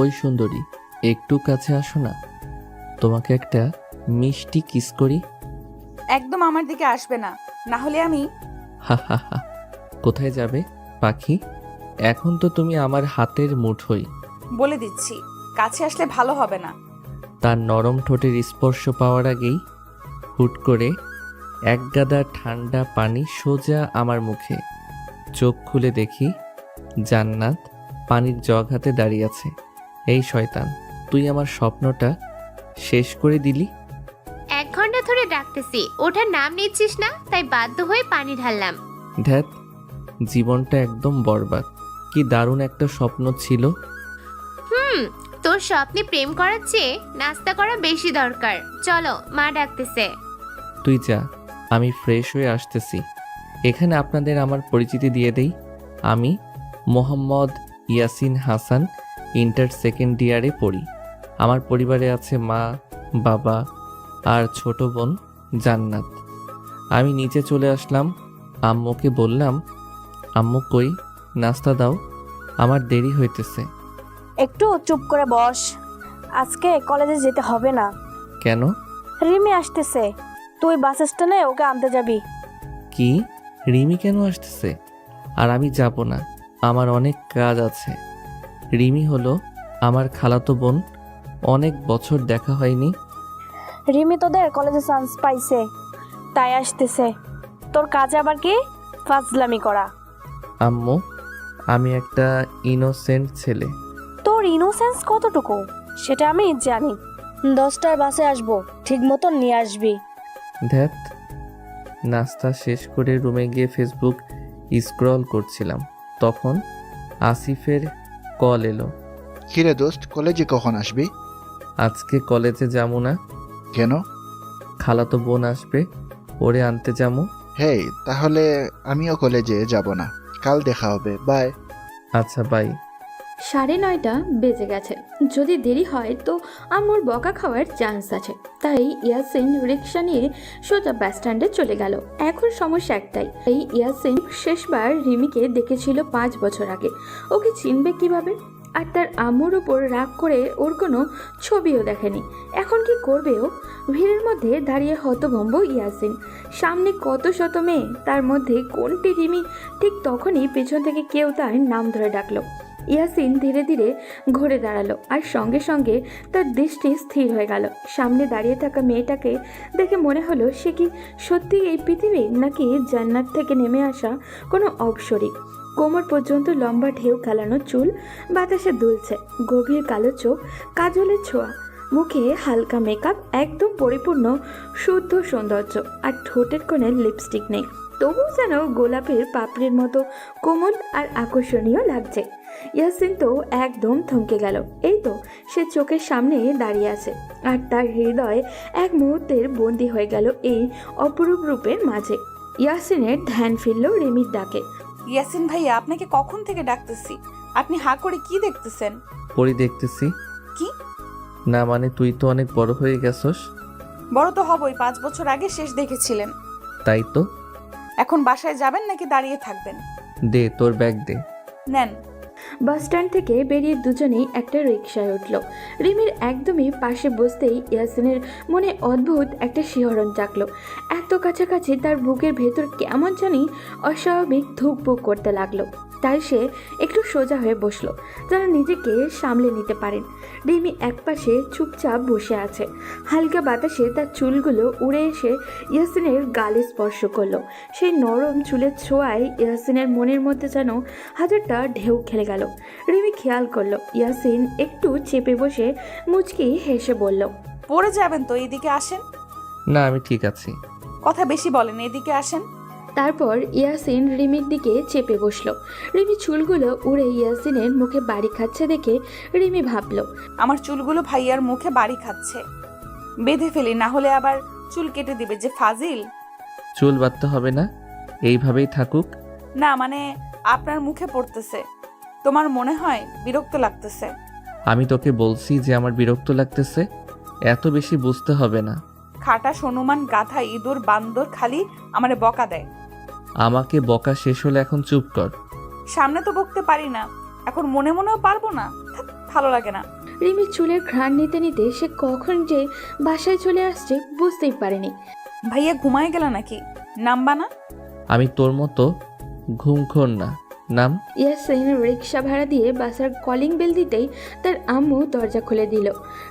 ওই সুন্দরী, একটু কাছে আসো না, তোমাকে একটা মিষ্টি কিস করি। একদম আমার দিকে আসবে না, না হলে আমি। হা হা হা। কোথায় যাবে পাখি? এখন তো তুমি আমার হাতের মুঠোই। বলে দিচ্ছি, কাছে আসলে ভালো হবে না। তার নরম ঠোঁটের স্পর্শ পাওয়ার আগেই হুট করে এক গাদা ঠান্ডা পানি সোজা আমার মুখে। চোখ খুলে দেখি জান্নাত পানির জগ হাতে দাঁড়িয়ে আছে। এই শয়তান, তুই আমার স্বপ্নটা শেষ করে দিলি। 1 ঘন্টা ধরে ডাকতেছি, ওঠার নাম নিচ্ছিস না, তাই বাধ্য হয়ে পানি ঢাললাম। ধ্যাত, জীবনটা একদম বরবাদ। কি দারুণ একটা স্বপ্ন ছিল। তোর স্বপ্নে প্রেম করার চেয়ে নাস্তা করা বেশি দরকার। চলো, মা ডাকতেছে। তুই যা, আমি ফ্রেশ হয়ে আসতেছি। এখানে আপনাদের আমার পরিচিতি দিয়ে দেই। আমি মোহাম্মদ ইয়াসিন হাসান, ইন্টার সেকেন্ড ইয়ারে পড়ি। আমার পরিবারে আছে মা, বাবা আর ছোট বোন জান্নাত। আমি নিচে চলে আসলাম, আম্মুকে বললাম, আম্মু কই, নাস্তা দাও, আমার দেরি হইতেছে। একটু চুপ করে বস, আজকে কলেজে যেতে হবে না। কেন? রিমি আসতেছে, তুই বাস স্ট্যান্ডে ওকে আনতে যাবি। কি? রিমি কেন আসতেছে? আর আমি যাব না, আমার অনেক কাজ আছে। রিমি হলো আমার খালাতো বোন, অনেক বছর দেখা হয়নি। রিমি তোদের কলেজে চান্স পাইছে, তাই আসতেছে। তোর কাজ আবার কি ফাজলামি করা? আম্মু, আমি একটা ইনোসেন্ট ছেলে। তোর ইনোসেন্স কতটুকু সেটা আমি জানি। 10টার বাসে আসবো, ঠিক মতন নিয়ে আসবি। ধ্যাত, নাস্তা শেষ করে রুমে গিয়ে ফেসবুক স্ক্রল করছিলাম, তখন আসিফের কল এলো। কিরে দোস্ত, কলেজে কখন আসবি? আজকে কলেজে যাবো না, কেন? খালাতো বোন আসবে, ওরে আনতে যাবো। হেই, তাহলে আমিও কলেজে যাব না, কাল দেখা হবে, বাই। আচ্ছা বাই। 9:30 বেজে গেছে। যদি দেরি হয় তো আম্মুর বকা খাওয়ার চান্স আছে। তাই ইয়াসিন রিক্সা নিয়ে সোজা বাস স্ট্যান্ডে চলে গেল। এখন সমস্যা একটাই, এই ইয়াসিন শেষবার রিমিকে দেখেছিল 5 বছর আগে। ওকে চিনবে কিভাবে? আর তার আম্মুর উপর রাগ করে ওর কোনো ছবিও দেখেনি। এখন কি করবে ও? ভিড়ের মধ্যে দাঁড়িয়ে হতভম্ব ইয়াসিন। সামনে কত শত মেয়ে, তার মধ্যে কোনটি রিমি? ঠিক তখনই পেছন থেকে কেউ তার নাম ধরে ডাকলো। ইয়াসিন ধীরে ধীরে ঘুরে দাঁড়ালো, আর সঙ্গে সঙ্গে তার দৃষ্টি স্থির হয়ে গেল। সামনে দাঁড়িয়ে থাকা মেয়েটাকে দেখে মনে হলো সে কি সত্যি এই পৃথিবী, নাকি জান্নাত থেকে নেমে আসা কোনো অপসরী। কোমর পর্যন্ত লম্বা ঢেউ খেলানো চুল বাতাসে দুলছে, গভীর কালো চোখ, কাজলের ছোঁয়া, মুখে হালকা মেকআপ, একদম পরিপূর্ণ শুদ্ধ সৌন্দর্য। আর ঠোঁটের কোণে লিপস্টিক নেই, তবুও যেন গোলাপের পাপড়ির মতো কোমল আর আকর্ষণীয় লাগছে। ইয়াসিন তো একদম থমকে গেল। এই তো সে চোখের সামনে দাঁড়িয়ে আছে, আর তার হৃদয় এক মুহূর্তের বন্দী হয়ে গেল এই অপরূপ রূপের মাঝে। ইয়াসিনের ধ্যান ফিরল রিমির ডাকে। ইয়াসিন ভাইয়া, আপনাকে কখন থেকে ডাকতেছি, আপনি হা করে কি দেখতেছেন? পরি দেখতেছি। কি? না মানে তুই তো অনেক বড় হয়ে গেছস। বড় তো হবই, 5 বছর আগে শেষ দেখেছিলেন। তাই তো। এখন বাসায় যাবেন নাকি দাঁড়িয়ে থাকবেন? দে তোর ব্যাগ দে। নেন। বাস স্ট্যান্ড থেকে বেরিয়ে দুজনেই একটা রিকশায় উঠল। রিমির একদমই পাশে বসতেই ইয়াসিনের মনে অদ্ভুত একটা শিহরণ জাগলো। এত কাছাকাছি তার বুকের ভেতর কেমন জানি অস্বাভাবিক ধুকপুক করতে লাগলো। তাই সে একটু সোজা হয়ে বসলো, যেন নিজেকে সামলে নিতে পারেন। রিমি একপাশে চুপচাপ বসে আছে। হালকা বাতাসে তার চুলগুলো উড়ে এসে ইয়াসিনের গালে স্পর্শ করলো। সেই নরম চুলের ছোঁয়ায় ইয়াসিনের মনের মধ্যে যেন হাজারটা ঢেউ খেলে গেল। রিমি খেয়াল করলো ইয়াসিন একটু চেপে বসে মুচকি হেসে বলল, পড়ে যাবেন তো, এদিকে আসেন। না আমি ঠিক আছি। কথা বেশি বলেন, এদিকে আসেন। তারপর ইয়াসিন রিমির দিকে চেপে বসলো। রিমি চুলগুলো উড়ে ইয়াসিনের মুখে বাড়ি খাচ্ছে দেখে রিমি ভাবল, আমার চুলগুলো ভাইয়ার মুখে বাড়ি খাচ্ছে, বেঁধে ফেলি, না হলে আবার চুল কেটে দিবে যে ফাজিল। চুল বাঁধতে হবে না, এইভাবেই থাকুক। না মানে আপনার মুখে পড়তেছে, তোমার মনে হয় বিরক্ত লাগতেছে। আমি তোকে বলছি যে আমার বিরক্ত লাগতেছে, এত বেশি বুঝতে হবে না। খাটা হনুমান গাধা ইঁদুর বান্দর খালি আমারে বকা দেয়। আমাকে বকা শেষ হলে এখন চুপ কর। সামনে তো বকতে পারি না, এখন মনে মনেও পারবো না। ধ্যাৎ, ভালো লাগে না। রিমির চুলের ঘ্রাণ নিতে নিতে সে কখন যে বাসায় চলে আসছে বুঝতেই পারেনি। ভাইয়া ঘুমায় গেল নাকি? নামবা না? আমি তোর মতো ঘুমখোর না, নাম। ইয়াসিন রিক্সা ভাড়া দিয়ে বাসার কলিং বেল দিতেই তার আম্মু দরজা খুলে দিল।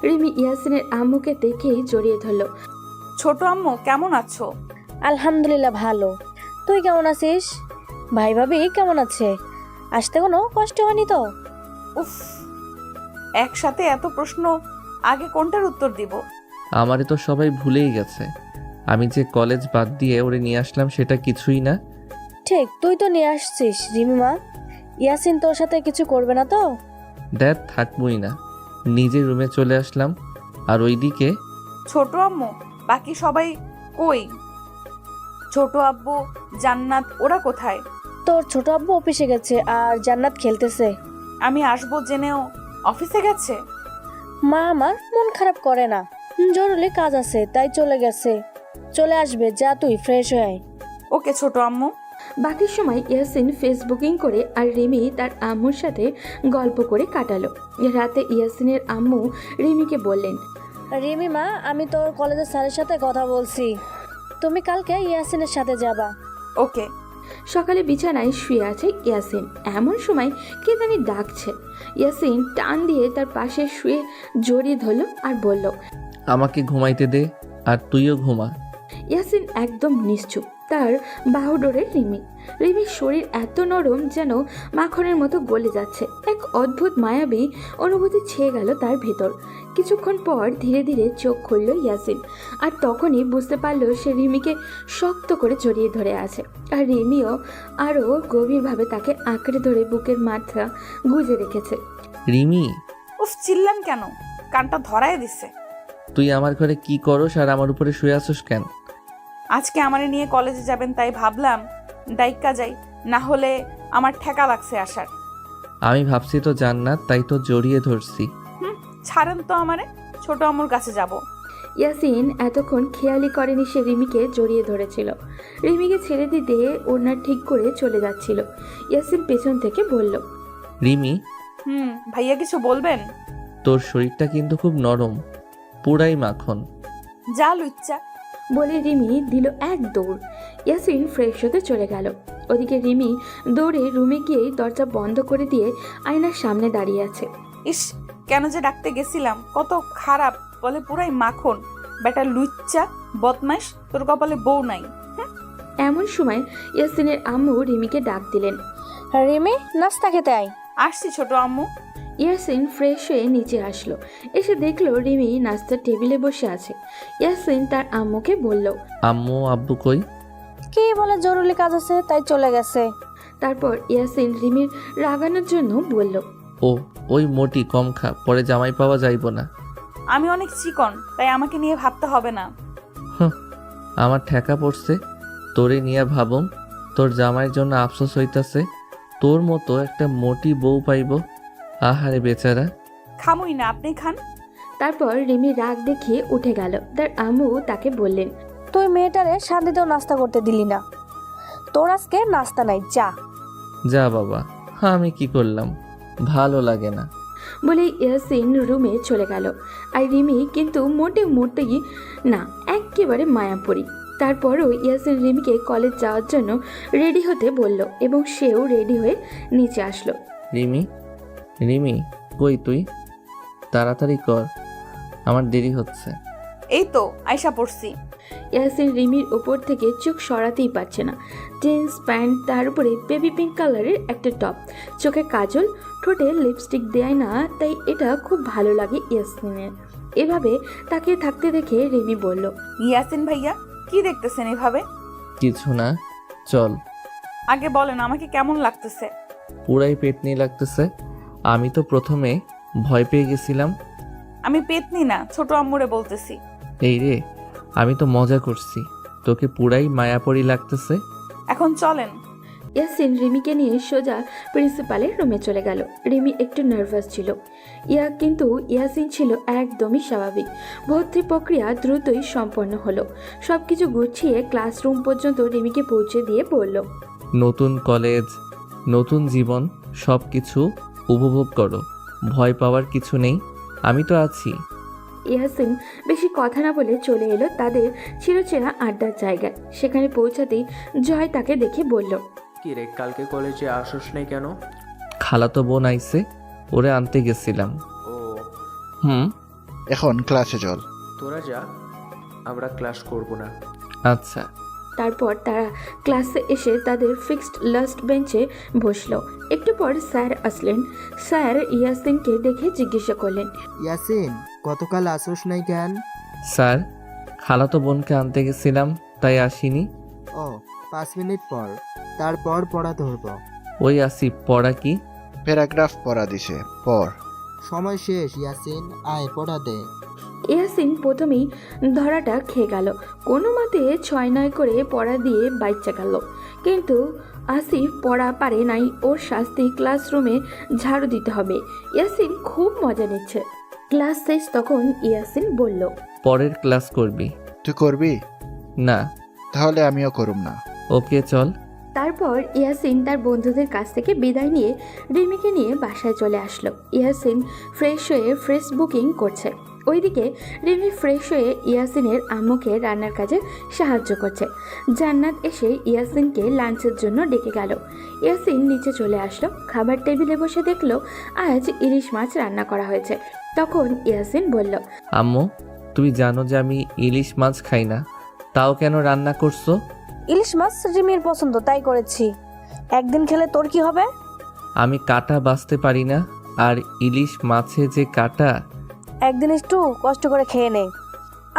রিমি ইয়াসিনের আম্মুকে দেখেই জড়িয়ে ধরল। ছোট আম্মু কেমন আছো? আলহামদুলিল্লাহ ভালো। তুই কেমন আছিস? ভাই ভাবি কেমন আছে? আসতে কোনো কষ্ট হয়নি তো? উফ, একসাথে এত প্রশ্ন, আগে কোনটার উত্তর দিব? আমারে তো সবাই ভুলেই গেছে। আমি যে কলেজ বাদ দিয়ে ওরে নিয়ে আসলাম সেটা কিছুই না। ঠিক, তুই তো নিয়ে আসছিস রিমিমা। ইয়াসিন তোর সাথে কিছু করবে না তো? ড্যাড থাকবই না, নিজের রুমে চলে আসলাম। আর ওইদিকে ছোট আম্মু বাকি সবাই কই? ছোট আব্বু, জান্নাত ওরা কোথায়? তোর ছোট আব্বু অফিসে গেছে আর জান্নাত খেলতেছে। আমি আসবো জেনেও অফিসে গেছে? মা আমার মন খারাপ করে না, জরুরি কাজ আছে তাই চলে গেছে। চলে আসবে, যা তুই ফ্রেশ হয়ে আয়। ওকে ছোট আম্মু। বাকি সময় ইয়াসিন ফেসবুকিং করে আর রিমি তার আম্মুর সাথে গল্প করে কাটালো। রাতে ইয়াসিনের আম্মু রিমিকে বললেন, রিমিমা, আমি তোর কলেজের স্যারের সাথে কথা বলছি, তুমি কালকে ইয়াসিনের সাথে যাবা। ওকে। সকালে বিছানায় শুয়ে আছে ইয়াসিন। এমন সময় কে জানি ডাকছে। ইয়াসিন টান দিয়ে তার পাশে শুয়ে জড়িয়ে ধরল আর বলল, আমাকে ঘুমাইতে দে আর তুইও ঘুমা। ইয়াসিন একদম নিশ্চুপ। তার বাহুডোরে রিমির শরীর এত নরম যেন মাখনের মতো গলে যাচ্ছে। এক অদ্ভুত মায়াবী অনুভূতি ছেয়ে গেল তার ভেতর। কিছুক্ষণ পর ধীরে ধীরে চোখ খুলল ইয়াসিন, আর তখনই বুঝতে পারল সে রিমিকে শক্ত করে জড়িয়ে ধরে আছে। আর রিমিও আরও গভীরভাবে তাকে আঁকড়ে ধরে বুকের মাথা গুজে রেখেছে। রিমি, উফ, চিল্লান কেন? কানটা ধরায় দিছে। তুই আমার ঘরে কি করস আর আমার উপরে শুয়ে আসোস কেন? আজকে আমারে নিয়ে কলেজে যাবেন তাই ভাবলাম দায়িকা যাই, না হলে আমার ঠেকা লাগছে আসার। আমি ভাবছি তো জান্নাত, তাই তো জড়িয়ে ধরছি। ছাড়েন তো আমারে, ছোট আম্মুর কাছে যাব। ইয়াসিন এতক্ষণ খেয়ালই করেনি সে রিমিকে জড়িয়ে ধরেছিল। রিমিকে ছেড়ে দিতে ওড়না ঠিক করে চলে যাচ্ছিল। ইয়াসিন পেছন থেকে বলল, রিমি, ভাইয়া কিছু বলবেন? তোর শরীরটা কিন্তু খুব নরম, পুরাই মাখন। যা লুচ্চা। বলে রিমি দিল এক দৌড়। ইয়াসিন ফ্রেশ হতে চলে গেল। ওদিকে রিমি দৌড়ে রুমে গিয়ে দরজা বন্ধ করে দিয়ে আয়নার সামনে দাঁড়িয়ে আছে। ইস, কেন যে ডাকতে গেছিলাম, কত খারাপ, বলে পুরাই মাখন। বেটা লুচ্চা, বদমাইশ, তোর কপালে বউ নাই। এমন সময় ইয়াসিনের আম্মু রিমিকে ডাক দিলেন। রিমি, নাস্তা খেতে আয়। আসছি ছোট আম্মু। ইয়াসিন ফ্রেশ হয়ে নিচে আসলো। এসে দেখলো রিমি নাস্তার টেবিলে বসে আছে। ইয়াসিন তার আম্মুকে বলল, আম্মু আব্বু কই? কি বলে জরুরি কাজ আছে তাই চলে গেছে। তারপর ইয়াসিন রিমির রাগানোর জন্য বলল, ও, ওই মোটি কম খা, পরে জামাই পাওয়া যাইব না। আমি অনেক চিকন, তাই আমাকে নিয়ে ভাবতে হবে না। আমার ঠেকা পড়ছে, তোরে নিয়ে ভাবম। তোর জামাইয়ের জন্য আফসোস হইতাছে, তোর মতো একটা মোটি বউ পাইব। আহারে বেচারা। খামুই না, আপনি খান। তারপর রিমি রাগ দেখিয়ে উঠে গেল। তার আম্মু তাকে বললেন, তুই মেয়েটারে শান্তিতেও নাস্তা করতে দিলি না, তোর আজকে নাস্তা নাই, যা। যা বাবা, আমি কি করলাম, ভালো লাগে না। বলে ইয়াসিন রুমে চলে গেল। আর রিমি কিন্তু মোটেই না, একেবারে মায়াপড়ি। তারপরও ইয়াসিন রিমিকে কলেজ যাওয়ার জন্য রেডি হতে বলল এবং সেও রেডি হয়ে নিচে আসলো। রিমি, রিমি কই তুই? তাড়াতাড়ি কর, আমার দেরি হচ্ছে। এই তো আয়শা পড়ছি। ইয়াসিন রিমির ওপর থেকে চোখ সরাতেই পারছে না। জিন্স প্যান্ট, তার উপরে বেবি পিঙ্ক কালারের একটা টপ, চোখে কাজল, ঠোঁটে লিপস্টিক দেয় না, তাই এটা খুব ভালো লাগে ইয়াসিনের। এভাবে তাকে থাকতে দেখে রিমি বলল, ইয়াসিন ভাইয়া, কি দেখতেছেন এভাবে? কিছু না, চল। আগে বলেন আমাকে কেমন লাগতেছে? পুরাই পেটনি লাগতেছে। আমি তো প্রথমে ভয় পেয়ে গেছিলাম। আমি পেতনি না, ছোট আম্মুরে বলতেছি। এই রে, আমি তো মজা করছি, তোকে পুরাই মায়াপড়ি লাগতেছে। এখন চলেন। ইয়াসিন রিমিকে নিয়ে সোজা প্রিন্সিপালের রুমে চলে গেল। রিমি একটু নার্ভাস ছিল, কিন্তু ইয়াসিন ছিল একদমই স্বাভাবিক। ভর্তি প্রক্রিয়া দ্রুতই সম্পন্ন হলো। সব কিছু গুছিয়ে ক্লাসরুম পর্যন্ত রিমিকে পৌঁছে দিয়ে বলল, নতুন কলেজ, নতুন জীবন, সব কিছু উপভোগ করো। ভয় পাওয়ার কিছু নেই, আমি তো আছি। ইয়াসিন বেশি কথা না বলে চলে এলো তাদের চিরচেনা আড্ডার জায়গায়। সেখানে পৌঁছাতেই জয় তাকে দেখে বলল, কি রে, কালকে কলেজে আসোস নাই কেন? খালাতো বোন আইছে, ওরে আনতে গেছিলাম। ও, হুম। এখন ক্লাসে চল। তোরা যা, আমরা ক্লাস করব না। আচ্ছা। তারপর তারা ক্লাসে এসে তাদের ফিক্সড লাস্ট বেঞ্চে বসলো। একটু পর স্যার আসলেন। স্যার ইয়াসিনকে দেখে জিজ্ঞাসা করলেন, ইয়াসিন, গতকাল আসোস নাই কেন? স্যার, খালাতো বোনকে আনতে গেছিলাম, তাই আসিনি। ও, 5 মিনিট পর, তারপর পড়া ধরব। ওই আসি, পড়া কি? প্যারাগ্রাফ পড়া দিছে, পড়। সময় শেষ ইয়াসিন, আয় পড়া দে। ইয়াসিন প্রথমেই ধরাটা খেয়ে গেল। কোনো মতে 6-9 করে পড়া দিয়ে বাইচা গেল। কিন্তু আসিফ পড়া পারে নাই, ওর শাস্তি ক্লাসরুমে ঝাড়ু দিতে হবে। ইয়াসিন খুব মজা নিচ্ছে। ক্লাস শেষ তখন ইয়াসিন বলল, পরের ক্লাস করবি? তুই করবি? না। তাহলে আমিও করুম না। ওকে, চল। তারপর ইয়াসিন তার বন্ধুদের কাছ থেকে বিদায় নিয়ে রিমিকে নিয়ে বাসায় চলে আসলো। ইয়াসিন ফ্রেশ হয়ে বুকিং করছে। ওইদিকে রিমি ফ্রেশ হয়ে ইয়াসিনের আম্মুকে রান্নার কাজে সাহায্য করছে। জান্নাত এসে ইয়াসিনকে লাঞ্চের জন্য ডেকে গেল। ইয়াসিন নিচে চলে আসলো। খাবার টেবিলে বসে দেখলো আজ ইলিশ মাছ রান্না করা হয়েছে। তখন ইয়াসিন বলল, আম্মু, তুমি জানো যে আমি ইলিশ মাছ খাই না, তাও কেন রান্না করছো? ইলিশ মাছ রিমির পছন্দ, তাই করেছি। একদিন খেলে তোর কি হবে? আমি কাঁটা বাছতে পারি না, আর ইলিশ মাছে যে কাঁটা। একদিন একটু কষ্ট করে খেয়ে নে,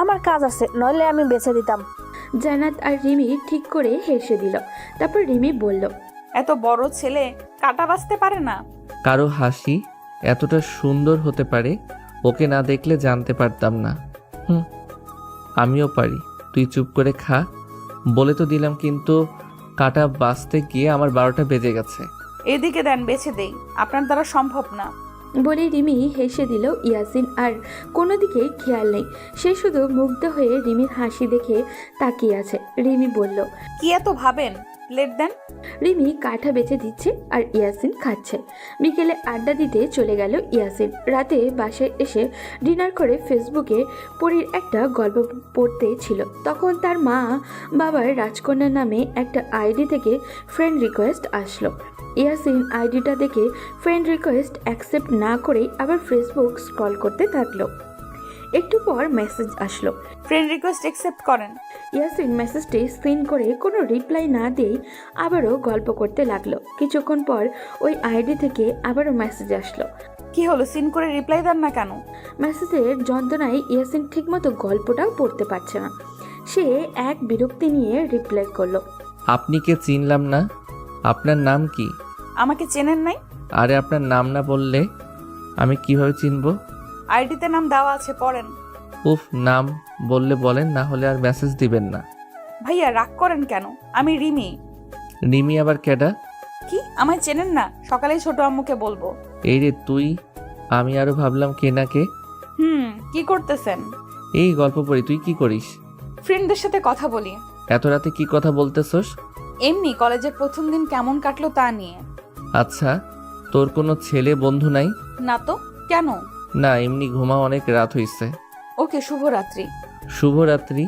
আমার কাজ আছে, নইলে আমি বেছে দিতাম। জান্নাত আর রিমি ঠিক করে হেসে দিল। তারপর রিমি বলল, এত বড় ছেলে কাটা বাঁচতে পারে না? কারো হাসি এতটা সুন্দর হতে পারে, ওকে না দেখলে জানতে পারতাম না। আমিও পারি, তুই চুপ করে খা। বলে তো দিলাম, কিন্তু কাঁটা বাছতে গিয়ে আমার 12টা বেজে গেছে। এদিকে দেন, বেছে দেই, আপনার দ্বারা সম্ভব না। বলে রিমি হেসে দিল। ইয়াসিন আর কোনো দিকে খেয়াল নেই, সে শুধু মুগ্ধ হয়ে রিমির হাসি দেখে তাকিয়ে আছে। রিমি বলল, কি এত ভাবেন, প্লেট দেন। রিমি কাঠা বেছে দিচ্ছে আর ইয়াসিন খাচ্ছে। বিকেলে আড্ডা দিতে চলে গেল ইয়াসিন। রাতে বাসায় এসে ডিনার করে ফেসবুকে পরীর একটা গল্প পড়তে ছিল। তখন তার মা বাবার রাজকন্যা নামে একটা আইডি থেকে ফ্রেন্ড রিকোয়েস্ট আসলো। ইয়াসিন আইডিটা দেখে ফ্রেন্ড রিকোয়েস্ট অ্যাকসেপ্ট না করেই আবার ফেসবুক স্ক্রল করতে থাকলো। একটু পর মেসেজ আসলো, ফ্রেন্ড রিকোয়েস্ট অ্যাকসেপ্ট করেন। ইয়াসিন মেসেজটি সিন করে কোনো রিপ্লাই না দিয়েই আবারও গল্প করতে লাগলো। কিছুক্ষণ পর ওই আইডি থেকে আবারও মেসেজ আসলো। কি হলো, সিন করে রিপ্লাই দেন না কেন? মেসেজের যন্ত্রণায় ইয়াসিন ঠিকমতো গল্পটাও পড়তে পারছে না। সে এক বিরক্তি নিয়ে রিপ্লাই করলো, আপনি কে চিনলাম না, আপনার নাম কি? আমাকে চেনেন নাই? আরে আপনার নাম না বললে আমি কিভাবে চিনব? আইডিতে নাম দেওয়া আছে, পড়েন। উফ, নাম বললে বলেন, না হলে আর মেসেজ দিবেন না। ভাইয়া রাগ করেন কেন? আমি রিমি। রিমি আবার কেডা? কি আমায় চেনেন না? সকালেই ছোট আম্মুকে বলবো। এই রে তুই, আমি আরো ভাবলাম কে না কে। কি করতেছেন? এই গল্প পড়ি, তুই কি করিস? ফ্রেন্ডদের সাথে কথা বলি। এত রাতে কি কথা বলতেছস? এমনি কলেজের প্রথম দিন কেমন কাটলো তা নিয়ে। আচ্ছা, তোর কোনো ছেলে বন্ধু নাই? না তো, কেন? না, এমনি ঘুমা, অনেক রাত হইছে। ওকে, শুভরাত্রি। শুভরাত্রি।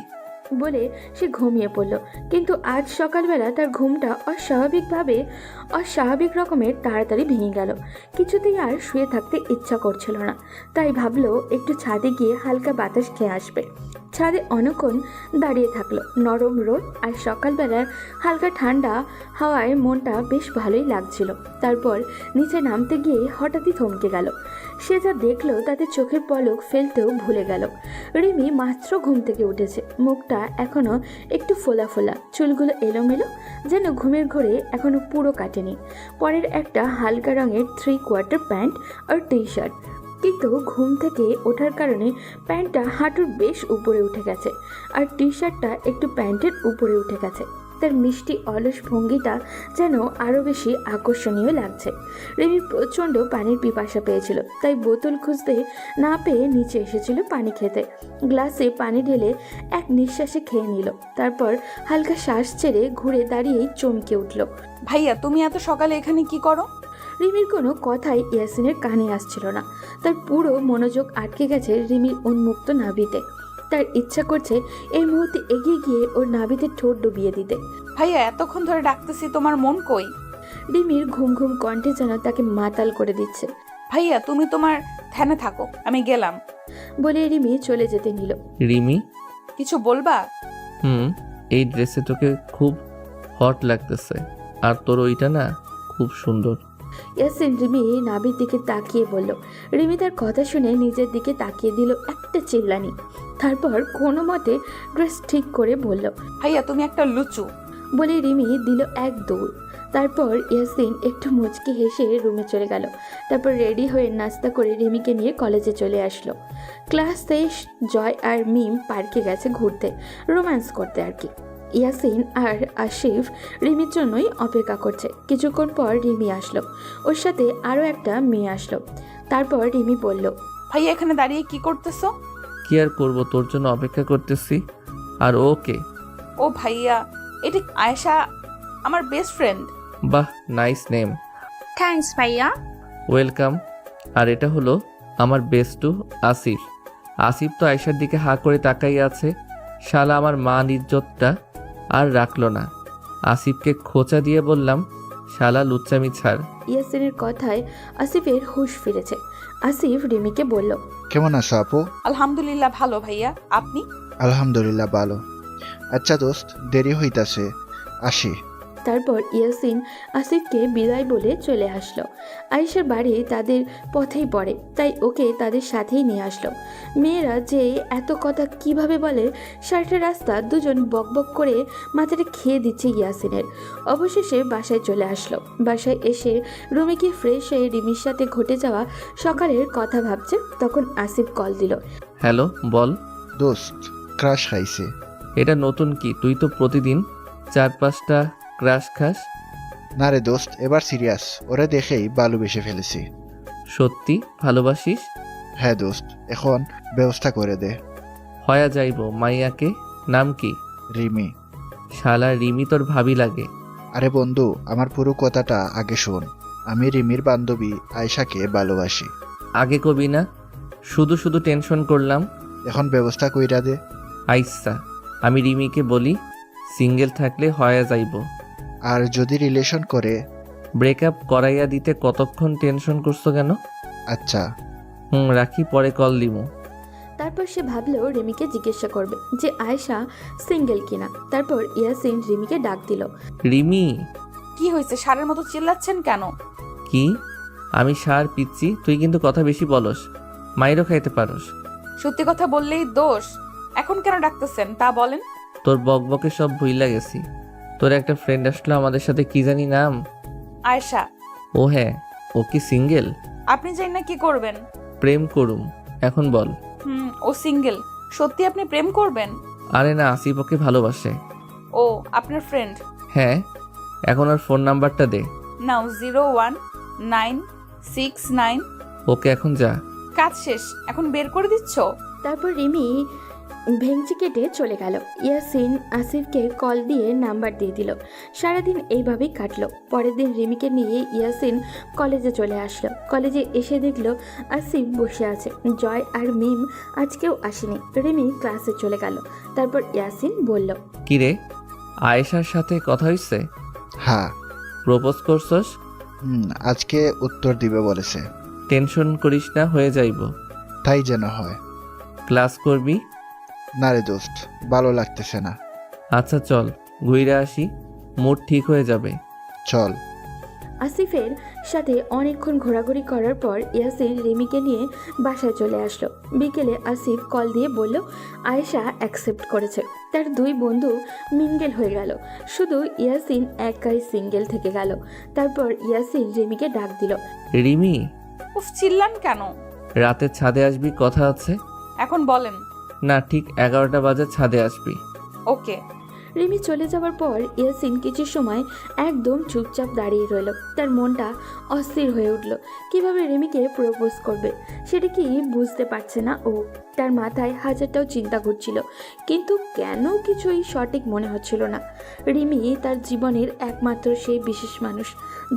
বলে সে ঘুমিয়ে পড়ল। কিন্তু আজ সকালবেলা তার ঘুমটা অস্বাভাবিক রকমের তাড়াতাড়ি ভেঙে গেল। কিছুতেই আর শুয়ে থাকতে ইচ্ছা করছিল না। তাই ভাবলো একটু ছাদে গিয়ে হালকা বাতাস খেয়ে আসবে। ছাদে অনেকক্ষণ দাঁড়িয়ে থাকলো। নরম রোদ আর সকালবেলার হালকা ঠান্ডা হাওয়ায় মনটা বেশ ভালোই লাগছিল। তারপর নিচে নামতে গিয়ে হঠাৎই থমকে গেল। সে যা দেখলো তাতে চোখের পলক ফেলতেও ভুলে গেল। রিমি মাত্র ঘুম থেকে উঠেছে, মুখটা এখনো একটু ফোলা ফোলা, চুলগুলো এলোমেলো, যেন ঘুমের ঘোরে এখনো পুরো কাটেনি। পরের একটা হালকা রঙের 3/4 প্যান্ট আর টি শার্ট, কিন্তু ঘুম থেকে ওঠার কারণে প্যান্টটা হাঁটুর বেশ উপরে উঠে গেছে আর টি শার্টটা একটু প্যান্টের উপরে উঠে গেছে। তার মিষ্টি অলস ভঙ্গিটা যেন আরও বেশি আকর্ষণীয় লাগছে। রিমি প্রচণ্ড পানির পিপাসা পেয়েছিল, তাই বোতল খুঁজতে না পেয়ে নিচে এসেছিল পানি খেতে। গ্লাসে পানি ঢেলে এক নিঃশ্বাসে খেয়ে নিল। তারপর হালকা শ্বাস ছেড়ে ঘুরে দাঁড়িয়েই চমকে উঠল। ভাইয়া, তুমি এত সকালে এখানে কি করো? রিমির কোনো কথাই ইয়াসিনের কানে আসছিল না। তার পুরো মনোযোগ আটকে গেছে রিমির উন্মুক্ত নাভিতে। তার ইচ্ছা করছে এই মুহূর্তে এগিয়ে গিয়ে ওর নাভিতে ঠোঁট ডুবিয়ে দিতে। ভাইয়া এতক্ষণ ধরে ডাকতেছি, তোমার মন কই? রিমির ঘুম ঘুম কণ্ঠে যেন তাকে মাতাল করে দিচ্ছে। ভাইয়া তুমি তোমার ধ্যানে থাকো, আমি গেলাম। বলে রিমি চলে যেতে নিল। রিমি, কিছু বলবা? এই ড্রেসে তোকে খুব হট লাগতেছে, আর তোর ওইটা না খুব সুন্দর। ইয়াসিন রিমি নাভির দিকে তাকিয়ে বলল। রিমি তার কথা শুনে নিজের দিকে তাকিয়ে দিল একটা চিল্লানি। তারপর কোনো মতে ড্রেস ঠিক করে বলল। ভাইয়া তুমি একটা লুচু। বলে রিমি দিল এক দৌড়। তারপর ইয়াসিন একটু মুচকি হেসে রুমে চলে গেল। তারপর রেডি হয়ে নাস্তা করে রিমিকে নিয়ে কলেজে চলে আসলো। ক্লাস শেষ, জয় আর মিম পার্কে গেছে ঘুরতে, রোম্যান্স করতে আর কি। ইয়াসিন আর আসিফ রিমির জন্যই অপেক্ষা করছে। কিছুক্ষণ পর রিমি আসলো, ওর সাথে আরও একটা মেয়ে আসলো। তারপর রিমি বলল। ভাইয়া এখানে দাঁড়িয়ে কি করতেছো? কি আর করবো, তোর জন্য অপেক্ষা করতেছি। আর ওকে? ও ভাইয়া, এটি আয়েশা, আমার বেস্ট ফ্রেন্ড। বাহ, নাইস নেম। থ্যাঙ্কস ভাইয়া। ওয়েলকাম। আর এটা হলো আমার বেস্টু আসিফ। আসিফ তো আয়শার দিকে হা করে তাকাই আছে। শালা আমার মান ইজ্জতটা আর রাখলো না। আসিফকে খোঁচা দিয়ে বললাম, শালা লুচ্চামি ছাড়। ইয়াসিনের কথায় আসিফের হুঁশ ফিরেছে। আসিফ রিমিকে বলল। কেমন আছো আপু? আলহামদুলিল্লাহ ভালো ভাইয়া, আপনি? আলহামদুলিল্লাহ ভালো। আচ্ছা দোস্ত, দেরি হইতাছে, আসি। তারপর ইয়াসিন আসিফকে বিদায় বলে চলে আসলো। আয়েশার বাড়ি তাদের পথেই পড়ে, তাই ওকে তাদের সাথেই নিয়ে আসলো। মেয়েরা যে এত কথা কিভাবে বলে, সারাটা রাস্তা দুজন বকবক করে মাথাটা খেয়ে দিচ্ছে ইয়াসিনের। অবশেষে বাসায় চলে আসলো। বাসায় এসে রুমে গিয়ে ফ্রেশ হয়ে রিমির সাথে ঘটে যাওয়া সকালের কথা ভাবছে। তখন আসিফ কল দিল। হ্যালো, বল। দোস্ত, ক্রাশ খাইছে। এটা নতুন কি? তুই তো প্রতিদিন 4-5টা ক্রাশ খাস। না রে দোস্ত, এবার সিরিয়াস। ওরে দেখেই ভালোবেসে ফেলেছি। সত্যি ভালোবাসিস? হ্যাঁ দোস্ত, এখন ব্যবস্থা করে দে। হয়া যাইব। মাইয়াকে নাম কি? রিমি। শালা রিমি তোর ভাবি লাগে। আরে বন্ধু, আমার পুরো কথাটা আগে শোন। আমি রিমির বান্ধবী আয়শাকে ভালোবাসি। আগে কবি না? শুধু শুধু টেনশন করলাম। এখন ব্যবস্থা কইরা দে। আইসা, আমি রিমিকে বলি সিঙ্গেল থাকলে হয়া যাইব। আর যদি রিলেশন করে? ব্রেকআপ করাইয়া দিতে কতক্ষণ টেনশন করছো কেন? আচ্ছা। রাখি, পরে কল দিমু। তারপর সে ভাবলো রিমিকে জিজ্ঞাসা করবে যে আয়েশা সিঙ্গেল কিনা। তারপর ইয়াসিন রিমিকে ডাক দিল। রিমি। কি হয়েছে, সারের মতো চিল্লাচ্ছেন কেন? কি? আমি সার পিচ্ছি, তুই কিন্তু কথা বেশি বলস, মাইরও খাইতে পারস। সত্যি কথা বললেই দোষ। এখন কেন ডাকতেছেন তা বলেন। তোর বকবকে সব ভুইলা গেছি। তোর একটা ফ্রেন্ড আসলো আমাদের সাথে, কি জানি নাম। আয়েশা। ও হ্যাঁ, ও কি সিঙ্গেল? আপনি জানি না কি করবেন? প্রেম করুম। এখন বল। ও সিঙ্গেল। সত্যি আপনি প্রেম করবেন? আরে না, আসিফ ওকে ভালোবাসে। ও আপনার ফ্রেন্ড? হ্যাঁ। এখন ওর ফোন নাম্বারটা দে। নাও 01969। ওকে এখন যা। কাজ শেষ, এখন বের করে দিচ্ছ? তারপর রিমি ভেঙচি কেটে চলে গেল। ইয়াসিন আসিফকে কল দিয়ে নাম্বার দিয়ে দিল। সারাদিন এইভাবেই কাটলো। পরের দিন রিমিকে নিয়ে ইয়াসিন কলেজে চলে আসলো। কলেজে এসে দেখলো আসিফ বসে আছে, জয় আর মিম আজকেও আসেনি। রিমি ক্লাসে চলে গেল। তারপর ইয়াসিন বলল। কিরে, আয়েশার সাথে কথা হইছে? হ্যাঁ। প্রপোজ করছস? আজকে উত্তর দিবে বলেছে। টেনশন করিস না, হয়ে যাইব। তাই যেন হয়। ক্লাস করবি? না রে দোস্ত, ভালো লাগতেছে না। আচ্ছা চল ঘুরে আসি, মুড ঠিক হয়ে যাবে। চল। আসিফের সাথে অনেকক্ষণ ঘোরাঘুরি করার পর ইয়াসিন রিমিকে নিয়ে বাসায় চলে আসলো। বিকেলে আসিফ কল দিয়ে বলল আয়েশা অ্যাকসেপ্ট করেছে। তার দুই বন্ধু মিঙ্গেল হয়ে গেল, শুধু ইয়াসিন একাই সিঙ্গেল থেকে গেল। তারপর ইয়াসিন রিমিকে ডাক দিল। রিমি, উফ, চিল্লান কেন? রাতে ছাদে আসবি, কথা আছে। এখন বলেন। না, ঠিক 11টা বাজে ছাদে আসবি। ওকে। রিমি চলে যাওয়ার পর ইয়াসিন কিছু সময় একদম চুপচাপ দাঁড়িয়ে রইল। তার মনটা অস্থির হয়ে উঠল। কিভাবে রিমিকে প্রপোজ করবে সেটা কি বুঝতে পারছে না ও। তার মাথায় হাজারটাও চিন্তা ঘুরছিল, কিন্তু কেন কিছুই সঠিক মনে হচ্ছিল না। রিমি তার জীবনের একমাত্র সেই বিশেষ মানুষ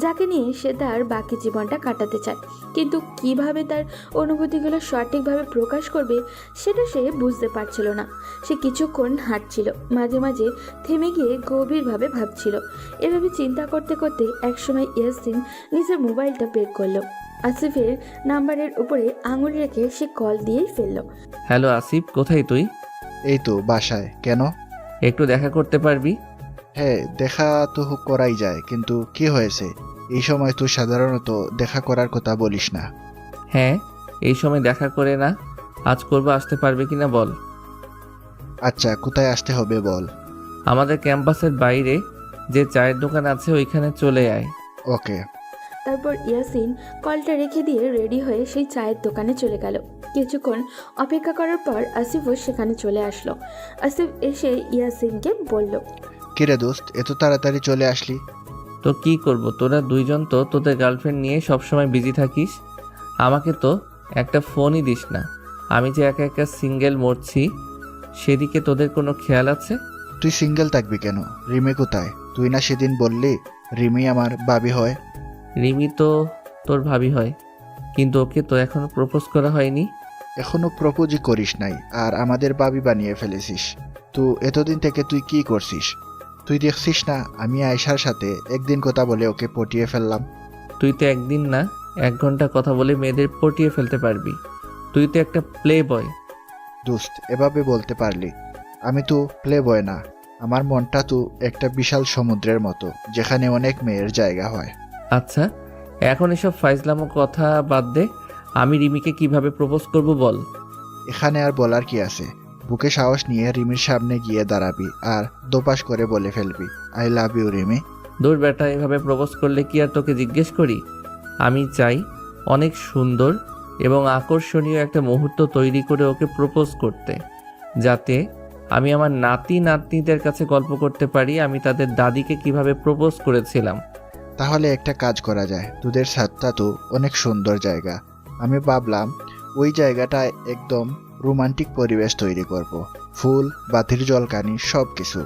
যাকে নিয়ে সে তার বাকি জীবনটা কাটাতে চায়, কিন্তু কিভাবে তার অনুভূতিগুলো সঠিকভাবে প্রকাশ করবে সেটা সে বুঝতে পারছিল না। সে কিছুক্ষণ হাঁটছিল, মাঝে মাঝে থেমে গিয়ে গভীরভাবে ভাবছিল। এভাবে চিন্তা করতে করতে একসময় ইয়াসিন নিজের মোবাইলটা বের করলো। আসিফের নাম্বারের উপরে আঙুল রেখে সে কল দিয়েই ফেললো। হ্যালো আসিফ, কোথায় তুই? এই তো বাসায়। কেন? একটু দেখা করতে পারবি? হ্যাঁ, দেখা তো করাই যায়, কিন্তু কি হয়েছে? এই সময় তুই সাধারণত দেখা করার কথা বলিস না। হ্যাঁ, এই সময় দেখা করে না, আজ করবো, আসতে পারবে কিনা বল? আচ্ছা, কোথায় আসতে হবে বল। আমাদের ক্যাম্পাসের বাইরে যে চায়ের দোকান আছে ওইখানে চলে আয়। ওকে। তারপর ইয়াসিন কলটা রেখে দিয়ে রেডি হয়ে সেই চায়ের দোকানে চলে গেল। কিছুক্ষণ অপেক্ষা করার পর আসিফও সেখানে চলে আসলো। আসিফ এসে ইয়াসিনকে বলল, কিরে দোস্ত, এত তাড়াতাড়ি চলে আসলি? তো কি করব, তোরা দুইজন তো তোদের গার্লফ্রেন্ড নিয়ে সবসময় বিজি থাকিস, আমাকে তো একটা ফোনই দিস না। আমি যে একা একা সিঙ্গেল মরছি, সেদিকে তোদের কোনো খেয়াল আছে? তুই সিঙ্গেল থাকবি কেন? রিমি কোথায়? তুই না সেদিন বললি রিমি আমার ভাবি হয়। রিমি তো তোর ভাবি হয়, কিন্তু ওকে তো এখনো প্রপোজ করা হয়নি। এখনো প্রপোজই করিস নাই, আর আমাদের ভাবি বানিয়ে ফেলেছিস। তো এতদিন থেকে তুই কি করছিস? তুই দেখছিস না আমি আয়েশার সাথে একদিন কথা বলে ওকে পটিয়ে ফেললাম। তুই তো একদিন না 1 ঘন্টা কথা বলে মেয়েদের পটিয়ে ফেলতে পারবি। তুই তো একটা প্লে বয়। দোস্ত, এভাবে বলতে পারলি? আমি তো প্লে বয় না, আমার মনটা তো একটা বিশাল সমুদ্রের মতো, যেখানে অনেক মেয়ের জায়গা হয়। আচ্ছা, এখন এসব ফাইজলামো কথা বাদ দে, আমি রিমিকে কিভাবে প্রপোজ করব বল। এখানে আর বলার কি আছে? বুকে সাহস নিয়ে রিমির সামনে গিয়ে দাঁড়াবি আর দোপাস করে বলে ফেলবি, আই লাভ ইউ রিমি। দূর বেটা, এভাবে প্রপোজ করলে কি আর তোকে জিজ্ঞেস করি? আমি চাই অনেক সুন্দর এবং আকর্ষণীয় একটা মুহূর্ত তৈরি করে ওকে প্রপোজ করতে, যাতে আমি আমার নাতি নাতনিদের কাছে গল্প করতে পারি আমি তাদের দাদিকে কিভাবে প্রপোজ করেছিলাম। তাহলে একটা কাজ করা যায়, তোদের ছাদটা তো অনেক সুন্দর জায়গা। আমি ভাবলাম ওই জায়গাটায় একদম রোমান্টিক পরিবেশ তৈরি করব, ফুল, বাতির জলকানি সব কিছু।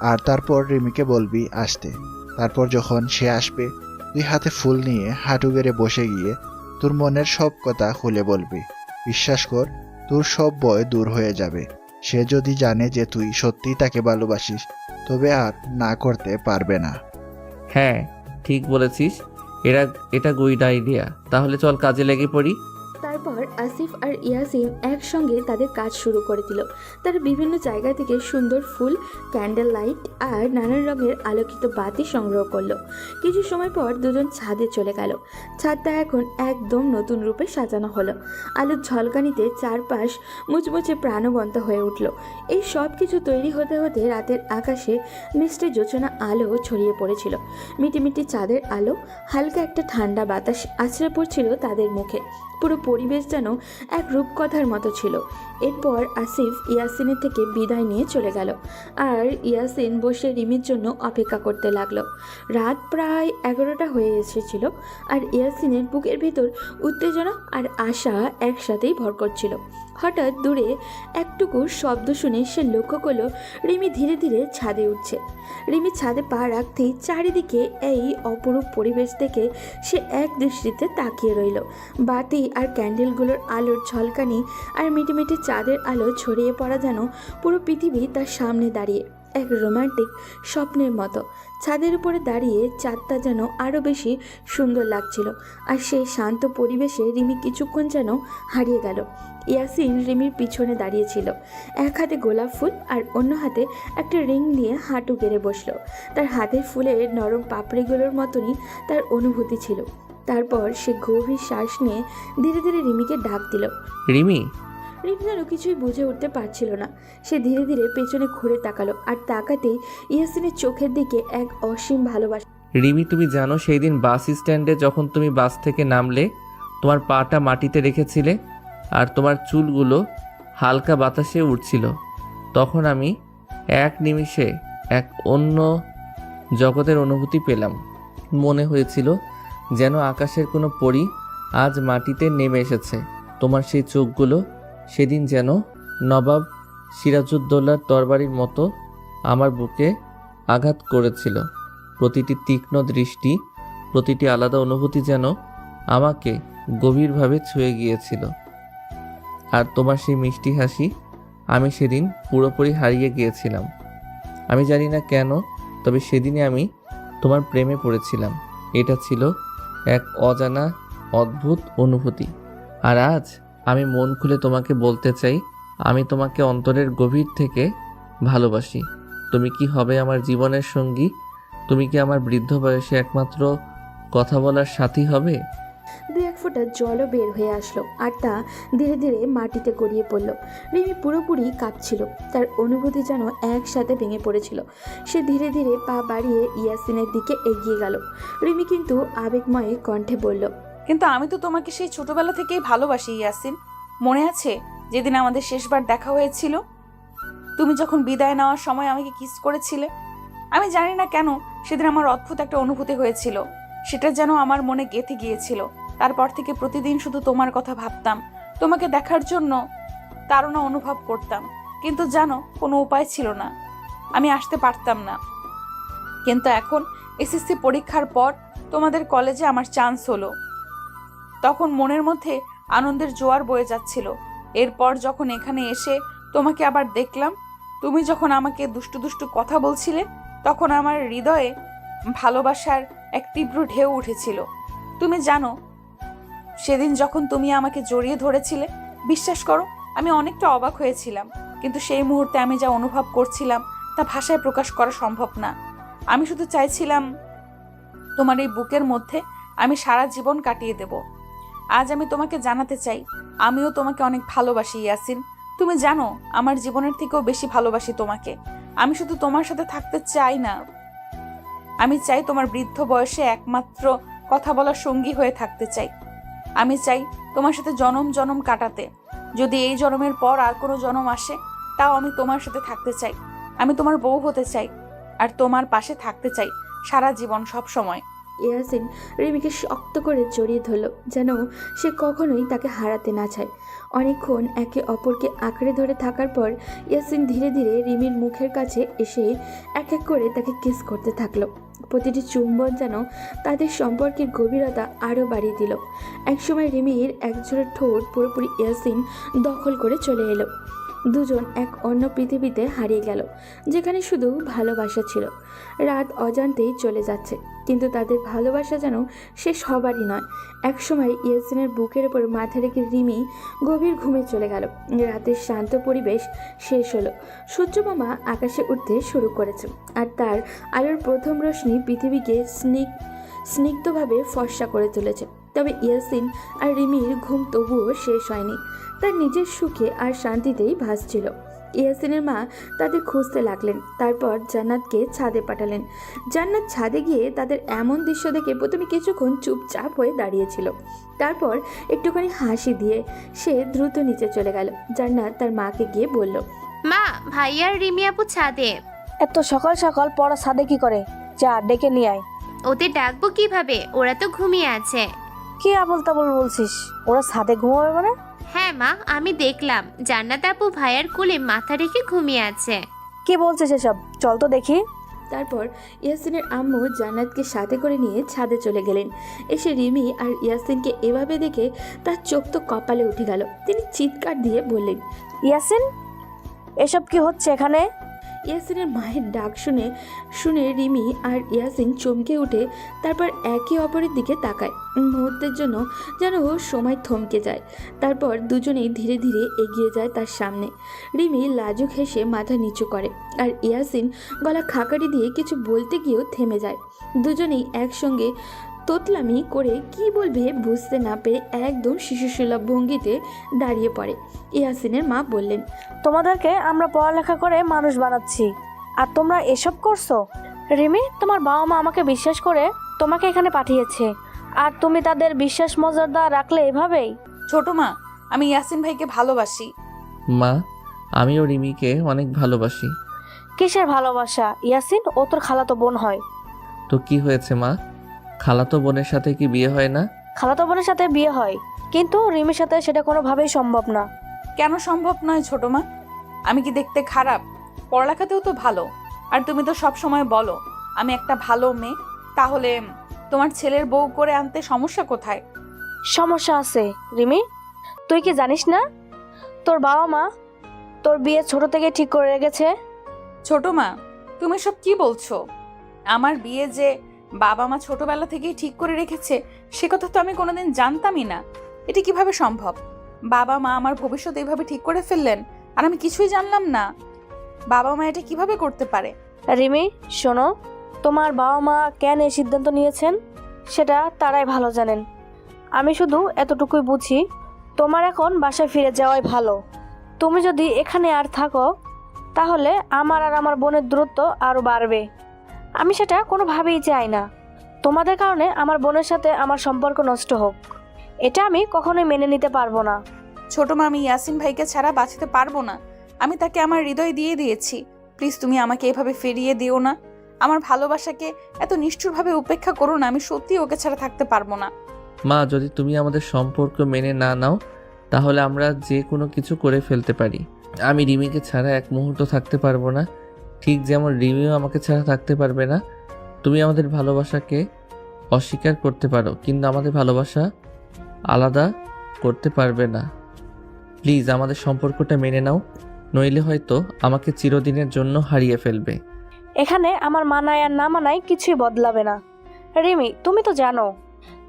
আর তারপর রিমিকে বলবি আসতে। তারপর যখন সে আসবে, তুই হাতে ফুল নিয়ে হাঁটু গেড়ে বসে গিয়ে তোর মনের সব কথা খুলে বলবি। বিশ্বাস কর, তোর সব ভয় দূর হয়ে যাবে। সে যদি জানে যে তুই সত্যিই তাকে ভালোবাসিস, তবে আর না করতে পারবে না। হ্যাঁ, ঠিক বলেছিস, এটা গুড আইডিয়া। তাহলে চল কাজে লেগে পড়ি। তারপর আসিফ আর ইয়াসিন একসঙ্গে তাদের কাজ শুরু করে দিল। তারা বিভিন্ন জায়গা থেকে সুন্দর ফুল, ক্যান্ডেল লাইট আর নানান রঙের আলোকিত বাতি সংগ্রহ করলো। কিছু সময় পর দুজন ছাদে চলে গেল। ছাদটা এখন একদম নতুন রূপে সাজানো হলো। আলোর ঝলকানিতে চারপাশ মুচমুচে প্রাণবন্ত হয়ে উঠল। এই সব কিছু তৈরি হতে হতে রাতের আকাশে মিষ্টি জোছনা আলো ছড়িয়ে পড়েছিল। মিটিমিটি চাঁদের আলো, হালকা একটা ঠান্ডা বাতাস আছড়ে পড়ছিল তাদের মুখে। পুরো পরিবেশ যেন এক রূপকথার মতো ছিল। এরপর আসিফ ইয়াসিনের থেকে বিদায় নিয়ে চলে গেল, আর ইয়াসিন বসে রিমির জন্য অপেক্ষা করতে লাগলো। রাত প্রায় 11টা হয়ে এসেছিল, আর ইয়াসিনের বুকের ভেতর উত্তেজনা আর আশা একসাথেই ভর করছিল। হঠাৎ দূরে একটুকু শব্দ শুনে সে লক্ষ্য করলো রিমি ধীরে ধীরে ছাদে উঠছে। রিমি ছাদে পা রাখতেই চারিদিকে এই অপরূপ পরিবেশ দেখে সে এক দৃষ্টিতে তাকিয়ে রইল। বাতি আর ক্যান্ডেলগুলোর আলোর ঝলকানি আর মিটিমিটি চাঁদের আলো ছড়িয়ে পড়া যেন পুরো পৃথিবী তার সামনে দাঁড়িয়ে, এক রোমান্টিক স্বপ্নের মতো। ছাদের উপরে দাঁড়িয়ে চাঁদটা যেন আরও বেশি সুন্দর লাগছিল, আর সেই শান্ত পরিবেশে রিমি কিছুক্ষণ যেন হারিয়ে গেল। ইয়াসিন রিমির পিছনে দাঁড়িয়েছিল, এক হাতে গোলাপ ফুল আর অন্য হাতে একটা রিং নিয়ে হাঁটু গেড়ে বসলো। তার হাতের ফুলের নরম পাপড়িগুলোর মতনই তার অনুভূতি ছিল। তারপর সে গভীর শ্বাস নিয়ে ধীরে ধীরে রিমিকে ডাক দিল। রিমি। রিমি যেন কিছুই বুঝে উঠতে পারছিল না। সে ধীরে ধীরে পেছনে ঘুরে তাকালো, আর তাকাতেই ইয়াসিনের চোখের দিকে এক অসীম ভালোবাসা। রিমি, তুমি জানো সেই দিন বাস স্ট্যান্ডে যখন তুমি বাস থেকে নামলে, তোমার পাটা মাটিতে রেখেছিলে আর তোমার চুলগুলো হালকা বাতাসে উড়ছিল, তখন আমি এক নিমিষে এক অন্য জগতের অনুভূতি পেলাম। মনে হয়েছিল যেন আকাশের কোনো পরী আজ মাটিতে নেমে এসেছে। তোমার সেই চোখগুলো সেদিন যেন নবাব সিরাজউদ্দৌলার তরবারির মতো আমার বুকে আঘাত করেছিল। প্রতিটি তীক্ষ্ণ দৃষ্টি, প্রতিটি আলাদা অনুভূতি যেন আমাকে গভীরভাবে ছুঁয়ে গিয়েছিল। আর তোমার সেই মিষ্টি হাসি, আমি সেদিন পুরোপুরি হারিয়ে গিয়েছিলাম। আমি জানি না কেন, তবে সেদিনে আমি তোমার প্রেমে পড়েছিলাম। এটা ছিল এক অজানা অদ্ভুত অনুভূতি। আর আজ আমি মন খুলে তোমাকে বলতে চাই, আমি তোমাকে অন্তরের গভীর থেকে ভালোবাসি। তুমি কি হবে আমার জীবনের সঙ্গী? তুমি কি আমার বৃদ্ধ বয়সে একমাত্র কথা বলার সাথী হবে? দু এক ফোঁটা জলও বের হয়ে আসলো আর তা ধীরে ধীরে মাটিতে গড়িয়ে পড়ল। রিমি পুরোপুরি কাঁপছিল, তার অনুভূতি যেন একসাথে ভেঙে পড়েছিল। সে ধীরে ধীরে পা বাড়িয়ে ইয়াসিনের দিকে এগিয়ে গেল। রিমি কিন্তু আবেগময় কণ্ঠে বলল, কিন্তু আমি তো তোমাকে সেই ছোটবেলা থেকেই ভালোবাসি ইয়াসিন। মনে আছে যেদিন আমাদের শেষবার দেখা হয়েছিল? তুমি যখন বিদায় নেওয়ার সময় আমাকে কিস করেছিলে। আমি জানি না কেন সেদিন আমার অদ্ভুত একটা অনুভূতি হয়েছিল, সেটা যেন আমার মনে গেঁথে গিয়েছিল। তারপর থেকে প্রতিদিন শুধু তোমার কথা ভাবতাম, তোমাকে দেখার জন্য তাড়না অনুভব করতাম। কিন্তু জানো, কোনো উপায় ছিল না, আমি আসতে পারতাম না। কিন্তু এখন এসএসসি পরীক্ষার পর তোমাদের কলেজে আমার চান্স হলো। তখন মনের মধ্যে আনন্দের জোয়ার বয়ে যাচ্ছিল। এরপর যখন এখানে এসে তোমাকে আবার দেখলাম, তুমি যখন আমাকে দুষ্টু দুষ্টু কথা বলছিলে, তখন আমার হৃদয়ে ভালোবাসার এক তীব্র ঢেউ উঠেছিল। তুমি জানো, সেদিন যখন তুমি আমাকে জড়িয়ে ধরেছিলে, বিশ্বাস করো আমি অনেকটা অবাক হয়েছিলাম। কিন্তু সেই মুহূর্তে আমি যা অনুভব করছিলাম তা ভাষায় প্রকাশ করা সম্ভব না। আমি শুধু চাইছিলাম তোমার এই বুকের মধ্যে আমি সারা জীবন কাটিয়ে দেব। আজ আমি তোমাকে জানাতে চাই, আমিও তোমাকে অনেক ভালোবাসি ইয়াসিন। তুমি জানো, আমার জীবনের থেকেও বেশি ভালোবাসি তোমাকে। আমি শুধু তোমার সাথে থাকতে চাই না, আমি চাই তোমার বৃদ্ধ বয়সে একমাত্র কথা বলার সঙ্গী হয়ে থাকতে চাই। আমি চাই তোমার সাথে জনম জনম কাটাতে। যদি এই জনমের পর আর কোনো জনম আসে, তাও আমি তোমার সাথে থাকতে চাই। আমি তোমার বউ হতে চাই আর তোমার পাশে থাকতে চাই সারা জীবন, সব সময়। ইয়াসিন রিমিকে শক্ত করে জড়িয়ে ধরল, যেন সে কখনোই তাকে হারাতে না চায়। অনেকক্ষণ একে অপরকে আঁকড়ে ধরে থাকার পর ইয়াসিন ধীরে ধীরে রিমির মুখের কাছে এসে এক এক করে তাকে কিস করতে থাকলো। প্রতিটি চুম্বন যেন তাদের সম্পর্কের গভীরতা আরও বাড়িয়ে দিল। একসময় রিমির একজোড়া ঠোঁট পুরোপুরি ইয়াসিন দখল করে চলে এলো। দুজন এক অন্য পৃথিবীতে হারিয়ে গেল, যেখানে শুধু ভালোবাসা ছিল। রাত অজান্তেই চলে যাচ্ছে, কিন্তু তাদের ভালোবাসা যেন শেষ হবারই নয়। একসময় ইয়াসিনের বুকের ওপর মাথা রেখে রিমি গভীর ঘুমে চলে গেল। রাতের শান্ত পরিবেশ শেষ হলো। সূর্যমামা আকাশে উঠতে শুরু করেছে, আর তার আলোর প্রথম রশ্মি পৃথিবীকে স্নিগ্ধভাবে ফর্সা করে তুলেছে। তবে ইয়াসিন আর রিমির ঘুম তবুও শেষ হয়নি, তার নিজের সুখে আর শান্তিতেই ভাসছিল। ইয়াসিনের মা তাদের খুঁজতে লাগলেন, তারপর জান্নাতকে ছাদে পাঠালেন। জান্নাত ছাদে গিয়ে তাদের এমন দৃশ্য দেখে প্রথমে কিছুক্ষণ চুপচাপ হয়ে দাঁড়িয়েছিল, তারপর একটুখানি হাসি দিয়ে সে দ্রুত নিচে চলে গেল। জান্নাত তার মাকে গিয়ে বলল, মা, ভাইয়ার রিমি আপু ছাদে। এত সকাল সকাল পড়া ছাদে কি করে? যা ডেকে নিয়ে আয়। ওদের ডাকবো কিভাবে? ওরা তো ঘুমিয়ে আছে। কি আবল তাবল বলছিস? ওরা ছাদে ঘুমাবে মানে? হ্যাঁ মা, আমি দেখলাম জান্নাত আপু ভাইয়ার কোলে মাথা রেখে ঘুমিয়ে আছে। কি বলছিস এসব? চল তো দেখি। তারপর ইয়াসিনের আম্মু জান্নাতকে সাথে করে নিয়ে ছাদে চলে গেলেন। এসে রিমি আর ইয়াসিনকে এভাবে দেখে তার চোখ তো কপালে উঠে গেল। তিনি চিৎকার দিয়ে বললেন, ইয়াসিন, এসব কি হচ্ছে এখানে? ইয়াসিনের মায়ের ডাক শুনে রিমি আর ইয়াসিন চমকে উঠে তারপর একে অপরের দিকে তাকায়। মুহূর্তের জন্য যেন সময় থমকে যায়। তারপর দুজনেই ধীরে ধীরে এগিয়ে যায় তার সামনে। রিমি লাজুক হেসে মাথা নিচু করে, আর ইয়াসিন গলা খাকারি দিয়ে কিছু বলতে গিয়েও থেমে যায়। দুজনেই একসঙ্গে তোতলামি করে কি বলবে বুঝতে না পেরে একদম শিশুসুলভ ভঙ্গিতে দাঁড়িয়ে পড়ে। ইয়াসিনের মা বললেন, তোমাদেরকে আমরা পড়ালেখা করে মানুষ বানাচ্ছি, আর তোমরা এসব করছো? রিমি, তোমার বাবা মা আমাকে বিশ্বাস করে তোমাকে এখানে পাঠিয়েছে, আর তুমি তাদের বিশ্বাস মর্যাদা রাখলে এভাবেই? ছোট মা, আমি ইয়াসিন ভাইকে ভালোবাসি। মা, আমিও রিমিকে অনেক ভালোবাসি। কিসের ভালোবাসা ইয়াসিন? ও তোর খালাতো বোন হয়। তো কি হয়েছে মা? খালাতো বোনের সাথে কি বিয়ে হয় না? খালাতো বোনের সাথে বিয়ে হয়, কিন্তু রিমির সাথে সেটা কোনোভাবেই সম্ভব না। কেন সম্ভব নয় ছোট মা? আমি কি দেখতে খারাপ? পড়ালেখাতেও তো ভালো। আর তুমি তো সব সময় বলো আমি একটা ভালো মেয়ে। তাহলে তোমার ছেলের বউ করে আনতে সমস্যা কোথায়? সমস্যা আছে রিমি, তুই কি জানিস না তোর বাবা মা তোর বিয়ে ছোট থেকে ঠিক করে রেখেছে? ছোট মা, তুমি সব কি বলছো? আমার বিয়ে যে বাবা মা ছোটবেলা থেকেই ঠিক করে রেখেছে সে কথা তো আমি কোনোদিন জানতামই না। এটা কিভাবে সম্ভব? বাবা মা আমার ভবিষ্যৎ এইভাবে ঠিক করে ফেললেন আর আমি কিছুই জানলাম না। বাবা মা এটা কিভাবে করতে পারে? রিমি শোনো, তোমার বাবা মা কেন এই সিদ্ধান্ত নিয়েছেন সেটা তারাই ভালো জানেন। আমি শুধু এতটুকুই বুঝি, তোমার এখন বাসায় ফিরে যাওয়াই ভালো। তুমি যদি এখানে আর থাকো তাহলে আমার আর আমার বোনের দূরত্ব আরও বাড়বে। আমি সেটা কোনোভাবেই চাই না। তোমাদের কারণে আমার বোনের সাথে আমার সম্পর্ক নষ্ট হোক, এটা আমি কখনোই মেনে নিতে পারবো না। ছোট মা, আমি ইয়াসিন ভাইকে ছাড়া বাঁচতে পারবো না। আমি তাকে আমার হৃদয় দিয়ে দিয়েছি। প্লিজ তুমি আমাকে এভাবে ফিরিয়ে দিও না। আমার ভালোবাসাকে এত নিষ্ঠুরভাবে উপেক্ষা করো না। আমি সত্যি ওকে ছাড়া থাকতে পারবো না। মা, যদি তুমি আমাদের সম্পর্ক মেনে না নাও তাহলে আমরা যে কোনো কিছু করে ফেলতে পারি। আমি রিমিকে ছাড়া এক মুহূর্ত থাকতে পারবো না, ঠিক যেমন রিমিও আমাকে ছাড়া থাকতে পারবে না। তুমি আমাদের ভালোবাসাকে অস্বীকার করতে পারো, কিন্তু আমাদের ভালোবাসা আলাদা করতে পারবে না। প্লিজ আমাদের সম্পর্কটা মেনে নাও, নইলে হয়তো আমাকে চিরদিনের জন্য হারিয়ে ফেলবে। এখানে আমার মানায় আর না মানায় কিছুই বদলাবে না। রিমি, তুমি তো জানো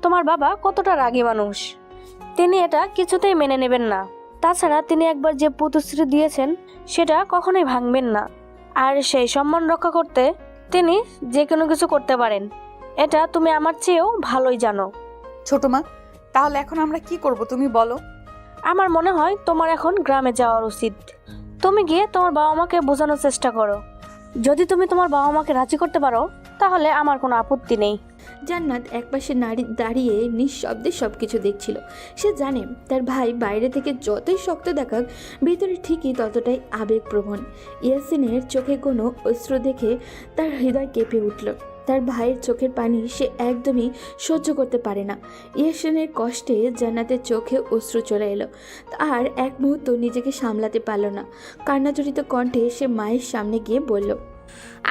তোমার বাবা কতটা রাগী মানুষ। তিনি এটা কিছুতেই মেনে নেবেন না। তাছাড়া তিনি একবার যে প্রতিশ্রুতি দিয়েছেন সেটা কখনোই ভাঙবেন না। আর সেই সম্মান রক্ষা করতে তিনি যে কোনো কিছু করতে পারেন, এটা তুমি আমার চেয়েও ভালোই জানো। ছোট মা, তাহলে এখন আমরা কি করব তুমি বলো? আমার মনে হয় তোমার এখন গ্রামে যাওয়ার উচিত। তুমি গিয়ে তোমার বাবা মাকে বোঝানোর চেষ্টা করো। যদি তুমি তোমার বাবা মাকে রাজি করতে পারো তাহলে আমার কোনো আপত্তি নেই। জান্নাত একপাশে দাঁড়িয়ে নিঃশব্দে সব কিছু দেখছিল। সে জানে তার ভাই বাইরে থেকে যতই শক্ত দেখাক ভিতরে ঠিকই ততটাই আবেগপ্রবণ। ইয়াসিনের চোখে কোনো অশ্রু দেখে তার হৃদয় কেঁপে উঠল। তার ভাইয়ের চোখের পানি সে একদমই সহ্য করতে পারে না। ইয়াসিনের কষ্টে জান্নাতের চোখে অশ্রু চলে এলো। আর এক মুহূর্ত নিজেকে সামলাতে পারল না। কান্নাজড়িত কণ্ঠে সে মায়ের সামনে গিয়ে বলল,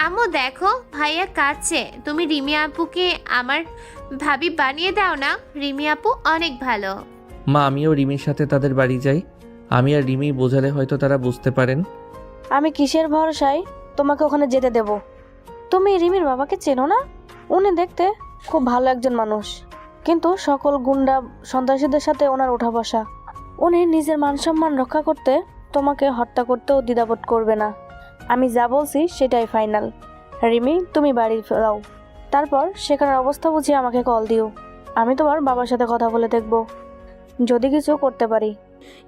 আম্মু দেখো ভাইয়া কাঁদছে, তুমি রিমি আপুকে আমার ভাবি বানিয়ে দাও না। রিমি আপু অনেক ভালো। মা, আমিও রিমির সাথে তাদের বাড়ি যাই। আমি আর রিমি বোঝালে হয়তো তারা বুঝতে পারেন। আমি কিসের ভরসায় তোমাকে ওখানে যেতে দেব? তুমি রিমির বাবাকে চেনো না? উনি দেখতে খুব ভালো একজন মানুষ, কিন্তু সকল গুন্ডা সন্ত্রাসীদের সাথে ওনার ওঠা বসা। উনি নিজের মান সম্মান রক্ষা করতে তোমাকে হত্যা করতেও দ্বিধাবোধ করবে না। আমি যা বলছি সেটাই ফাইনাল। রিমি, তুমি বাড়ি যাও, তারপর সেখানের অবস্থা বুঝিয়ে আমাকে কল দিও। আমি তোমার বাবার সাথে কথা বলে দেখব যদি কিছু করতে পারি।